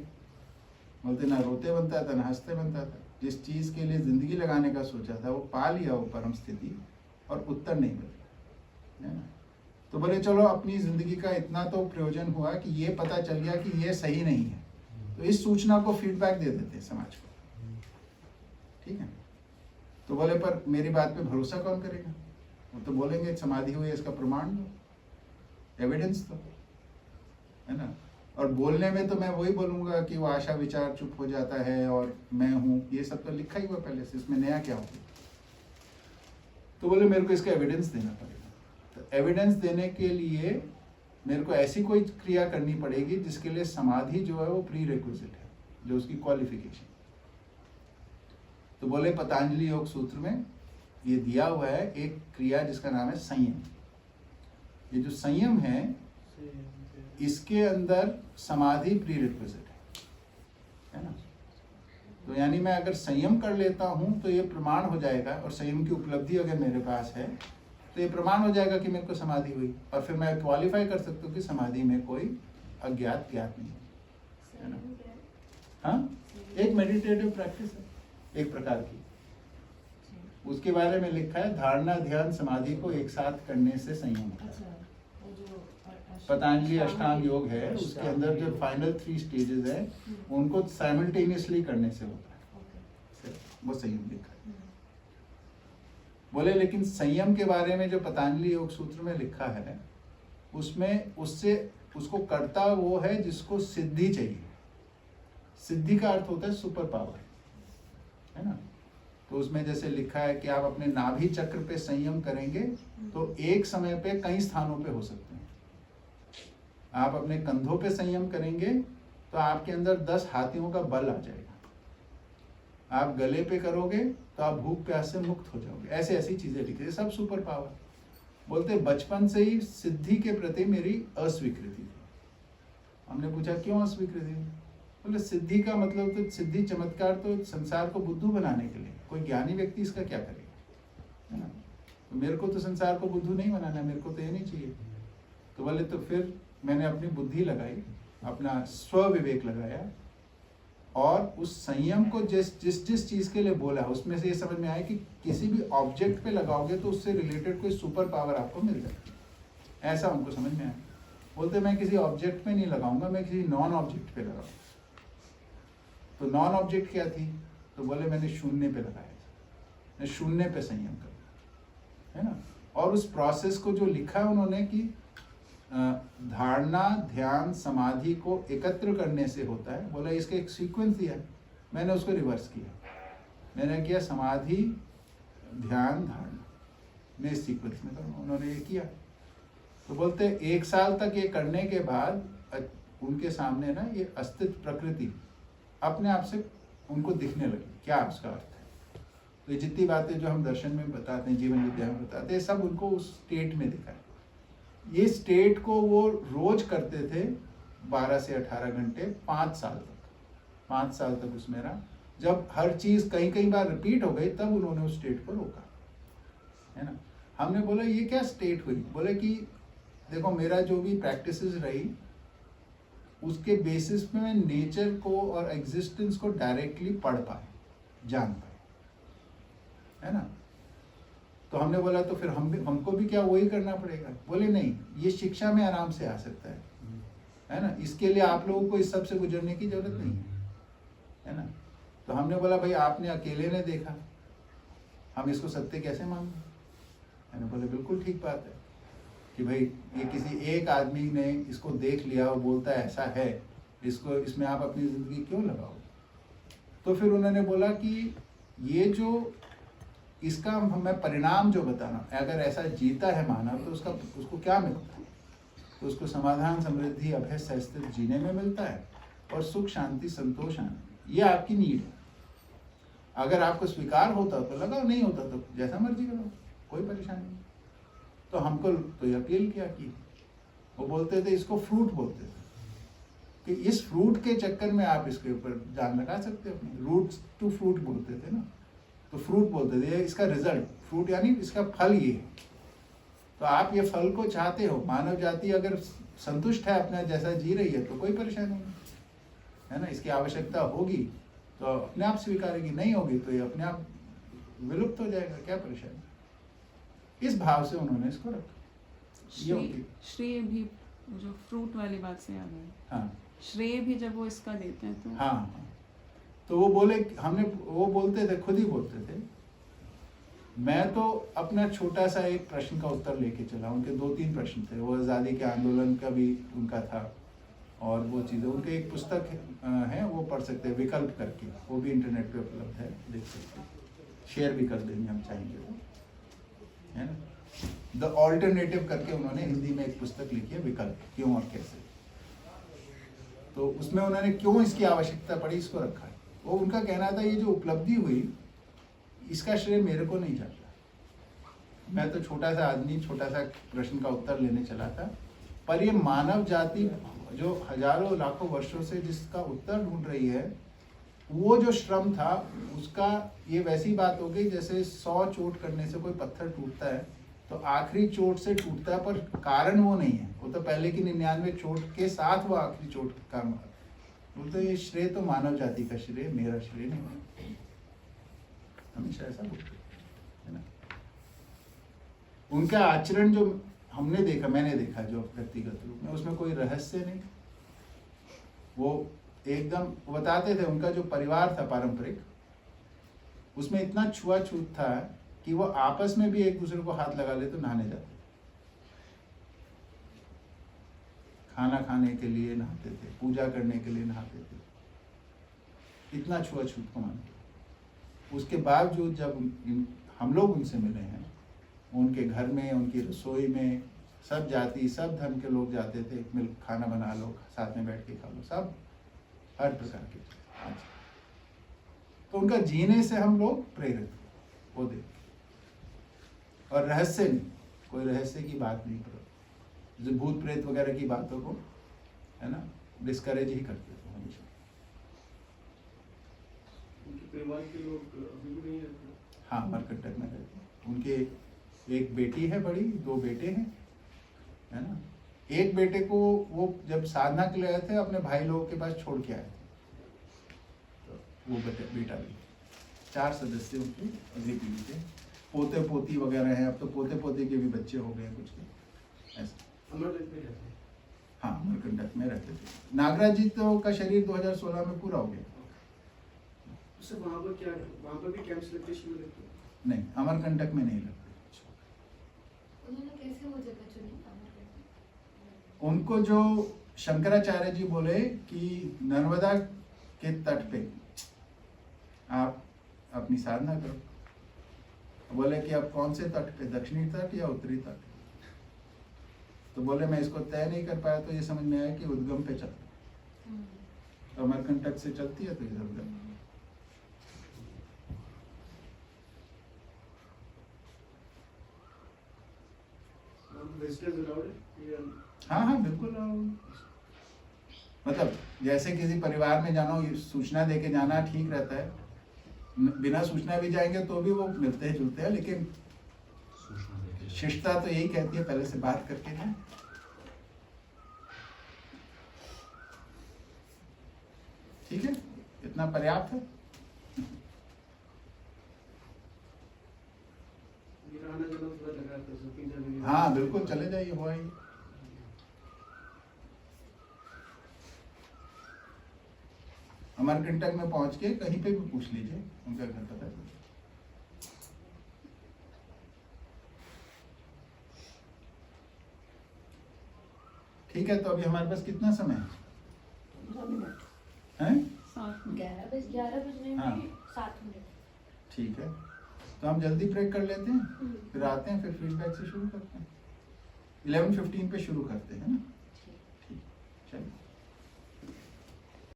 बोलते ना रोते बनता था ना हंसते बनता था, जिस चीज़ के लिए ज़िंदगी लगाने का सोचा था वो पा लिया, वो परम स्थिति, और उत्तर नहीं मिला, है ना। तो बोले चलो अपनी ज़िंदगी का इतना तो प्रयोजन हुआ कि ये पता चल गया कि ये सही नहीं है, तो इस सूचना को फीडबैक दे देते हैं समाज को, ठीक है। तो बोले पर मेरी बात पे भरोसा कौन करेगा, वो तो बोलेंगे समाधि हुई इसका प्रमाण दो, एविडेंस दो, है ना। और बोलने में तो मैं वही बोलूँगा कि वो आशा विचार चुप हो जाता है और मैं हूँ, ये सब तो लिखा ही हुआ पहले से, इसमें नया क्या होगा। तो बोले मेरे को इसका एविडेंस देना पड़ेगा। तो एविडेंस देने के लिए मेरे को ऐसी कोई क्रिया करनी पड़ेगी जिसके लिए समाधि जो है वो प्री रिक्विजिट है, जो उसकी क्वालिफिकेशन। तो बोले पतंजलि योग सूत्र में ये दिया हुआ है एक क्रिया जिसका नाम है संयम। ये जो संयम है इसके अंदर समाधि प्री रिक्विजिट है ना। तो यानी मैं अगर संयम कर लेता हूँ तो ये प्रमाण हो जाएगा, और संयम की उपलब्धि अगर मेरे पास है तो ये प्रमाण हो जाएगा कि मेरे को समाधि हुई, और फिर मैं क्वालिफाई कर सकता हूँ कि समाधि में कोई अज्ञात ज्ञात नहीं है ना। हाँ, एक मेडिटेटिव प्रैक्टिस है एक प्रकार की, उसके बारे में लिखा है धारणा ध्यान समाधि को एक साथ करने से संयम होता है। पतंजलि अष्टांग योग है, उसके अंदर जो फाइनल 3 स्टेजेस है उनको साइमल्टेनियसली करने से होता है, वो संयम लिखा है। बोले लेकिन संयम के बारे में जो पतंजलि योग सूत्र में लिखा है उसमें उसको करता वो है जिसको सिद्धि चाहिए। सिद्धि का अर्थ होता है सुपर पावर, है ना। तो उसमें जैसे लिखा है कि आप अपने नाभि चक्र पे संयम करेंगे तो एक समय पे कई स्थानों पे हो सकते हैं। आप अपने कंधों पे संयम करेंगे तो आपके अंदर 10 हाथियों का बल आ जाएगा। आप गले पे करोगे तो आप भूख प्यास से मुक्त हो जाओगे। ऐसे ऐसी चीजें लिखी है, सब सुपर पावर। बोलते बचपन से ही सिद्धि के प्रति मेरी अस्वीकृति थी। हमने पूछा क्यों अस्वीकृति? बोले सिद्धि का मतलब तो सिद्धि चमत्कार तो संसार को बुद्धू बनाने के लिए, कोई ज्ञानी व्यक्ति इसका क्या करेगा, है ना। तो मेरे को तो संसार को बुद्धू नहीं बनाना, मेरे को तो ये नहीं चाहिए। तो बोले तो फिर मैंने अपनी बुद्धि लगाई, अपना स्व विवेक लगाया, और उस संयम को जिस चीज के लिए बोला उसमें से ये समझ में आया कि किसी भी ऑब्जेक्ट पे लगाओगे तो उससे रिलेटेड कोई सुपर पावर आपको मिल जाएगी। ऐसा उनको समझ में आया। बोलते मैं किसी ऑब्जेक्ट पे नहीं लगाऊंगा, मैं किसी नॉन ऑब्जेक्ट पे लगाऊंगा। तो नॉन ऑब्जेक्ट क्या थी? तो बोले मैंने शून्य पे लगाया था, मैं शून्य पे संयम करूँ, है ना। और उस प्रोसेस को जो लिखा है उन्होंने कि धारणा ध्यान समाधि को एकत्र करने से होता है। बोला इसका एक सीक्वेंस दिया, मैंने उसको रिवर्स किया। मैंने किया समाधि ध्यान धारणा, मैं इस सीक्वेंस में करूँगा। उन्होंने ये किया। तो बोलते 1 साल तक ये करने के बाद उनके सामने ना ये अस्तित्व प्रकृति अपने आप से उनको दिखने लगी। क्या उसका अर्थ है? तो ये जितनी बातें जो हम दर्शन में बताते हैं, जीवन विद्या में बताते हैं, सब उनको उस स्टेट में दिखा है। ये स्टेट को वो रोज करते थे 12 से 18 घंटे 5 साल तक। 5 साल तक उसमें रहा। जब हर चीज कई बार रिपीट हो गई तब उन्होंने उस स्टेट को रोका, है ना। हमने बोला ये क्या स्टेट हुई? बोले कि देखो मेरा जो भी प्रैक्टिसेस रही उसके बेसिस पे मैं नेचर को और एग्जिस्टेंस को डायरेक्टली पढ़ पाए, जान पाए, है ना। तो हमने बोला तो फिर हमको भी क्या वही करना पड़ेगा? बोले नहीं, ये शिक्षा में आराम से आ सकता है ना। इसके लिए आप लोगों को इस सब से गुजरने की जरूरत नहीं है ना। तो हमने बोला भाई आपने अकेले ने देखा, हम इसको सत्य कैसे मानें? मैंने बोले बिल्कुल ठीक बात है कि भाई ये किसी एक आदमी ने इसको देख लिया और बोलता है ऐसा है, इसको इसमें आप अपनी ज़िंदगी क्यों लगाओ? तो फिर उन्होंने बोला कि ये जो इसका मैं परिणाम जो बताना, अगर ऐसा जीता है मानव तो उसको क्या मिलता है? तो उसको समाधान, समृद्धि, अभय, सहस्त्र जीने में मिलता है और सुख, शांति, संतोष आना, ये आपकी नीड है। अगर आपको स्वीकार होता तो लगाओ, नहीं होता तो जैसा मर्जी करो, कोई परेशानी नहीं। तो हमको तो अपील किया कि वो बोलते थे, इसको फ्रूट बोलते थे कि इस फ्रूट के चक्कर में आप इसके ऊपर जान लगा सकते हो अपनी। रूट टू फ्रूट बोलते थे ना, तो फ्रूट बोलते थे, इसका रिजल्ट फ्रूट यानी इसका फल ये है। तो आप ये फल को चाहते हो, मानव जाति अगर संतुष्ट है अपना जैसा जी रही है तो कोई परेशानी नहीं है ना। इसकी आवश्यकता होगी तो अपने आप स्वीकारेगी, नहीं होगी तो ये अपने आप विलुप्त हो जाएगा, क्या परेशानी। इस भाव से उन्होंने इसको रखा। श्रेय भी, जो फ्रूट वाली बात से याद है, हाँ, श्रेय भी जब वो इसका देते हैं तो हाँ, तो वो बोले, वो बोलते थे, खुद ही बोलते थे, मैं तो अपना छोटा सा एक प्रश्न का उत्तर लेके चला। उनके 2-3 प्रश्न थे, वो आज़ादी के आंदोलन का भी उनका था और वो चीज़ें, उनके एक पुस्तक है वो पढ़ सकते हैं, विकल्प करके, वो भी इंटरनेट पे उपलब्ध है, देख सकते हैं, शेयर भी कर देंगे हम चाहेंगे तो, है ना। द ऑल्टरनेटिव करके उन्होंने हिंदी में एक पुस्तक लिखी है, विकल्प, क्यों और कैसे। तो उसमें उन्होंने क्यों इसकी आवश्यकता पड़ी इसको रखा है। वो उनका कहना था ये जो उपलब्धि हुई इसका श्रेय मेरे को नहीं जाता, मैं तो छोटा सा आदमी, छोटा सा प्रश्न का उत्तर लेने चला था, पर ये मानव जाति जो हजारों लाखों वर्षों से जिसका उत्तर ढूंढ रही है, वो जो श्रम था उसका ये वैसी बात हो गई जैसे 100 चोट करने से कोई पत्थर टूटता है तो आखिरी चोट से टूटता है, पर कारण वो नहीं है, वो तो पहले की 99 चोट के साथ वो आखिरी चोट का बोलते, ये श्रेय तो मानव जाति का श्रेय, मेरा श्रेय नहीं। हमेशा ऐसा बोलते है ना। उनका आचरण जो हमने देखा, मैंने देखा जो व्यक्तिगत रूप में, उसमें कोई रहस्य नहीं। वो एकदम बताते थे, उनका जो परिवार था पारंपरिक, उसमें इतना छुआछूत था कि वो आपस में भी एक दूसरे को हाथ लगा ले तो नहाने जाते, खाना खाने के लिए नहाते थे, पूजा करने के लिए नहाते थे, इतना छुआछूत को मानते। उसके बावजूद जब हम लोग उनसे मिले हैं, उनके घर में, उनकी रसोई में सब जाति, सब धर्म के लोग जाते थे, मिल खाना बना लो, साथ में बैठ के खा लो, सब हर प्रकार के। तो उनका जीने से हम लोग प्रेरित हुए, वो देख। और रहस्य नहीं, कोई रहस्य की बात नहीं करो, जो भूत प्रेत वगैरह की बातों को, है ना, डिस्करेज ही करते थे हमेशा। उनके परिवार के लोग अभी भी नहीं रहते? हाँ, अमरकंटक में रहते हैं। उनके एक बेटी है बड़ी, 2 बेटे हैं, है ना। एक बेटे को वो जब साधना के लिए आए थे अपने भाई लोगों के पास छोड़ के आए थे, तो वो बेटा भी। 4 सदस्य उनके अगली पीढ़ी के, पोते पोती वगैरह हैं, अब तो पोते पोती के भी बच्चे हो गए कुछ के, ऐसा। अमरकंटक में रहते हैं? हाँ, अमरकंटक में रहते थे। नागराज जी तो का शरीर 2016 में पूरा हो गया। उससे वहाँ पर क्या, वहाँ पर भी कैंप्स लगते, शिविर लगते? नहीं, अमरकंटक में नहीं लगते। उन्होंने कैसे वो जगह चुनी? उनको जो शंकराचार्य जी बोले कि नर्मदा के तट पे आप अपनी साधना करो, बोले कि आप कौन से तट पे, दक्षिणी तट या उत्तरी तट? तो बोले मैं इसको तय नहीं कर पाया, तो ये समझ में आया कि उद्गम पे चलता, तो अमरकंटक से चलती है तो इधर उधर। हाँ हाँ बिल्कुल। मतलब जैसे किसी परिवार में जाना हो, सूचना देके जाना ठीक रहता है, बिना सूचना भी जाएंगे तो भी वो मिलते हैं जुलते हैं, लेकिन शिष्टता तो यही कहती है पहले से बात करके जाए, ठीक है, इतना पर्याप्त है। मेरा आना जाना थोड़ा लगा था सर, 3-4 दिन। हाँ बिल्कुल, चले जाइए, हो आइए। अमरकंटक में पहुंच के कहीं पे भी पूछ लीजिए, उनका घर पता है। ठीक है, तो अभी हमारे पास कितना समय है? 15 मिनट। हैं? 11 बजने हाँ। में 7 मिनट। ठीक है, तो हम जल्दी ब्रेक कर लेते हैं, फिर आते हैं, फिर फीडबैक से शुरू करते हैं। 11:15 पे शुरू करते हैं ना। ठीक, चलिए।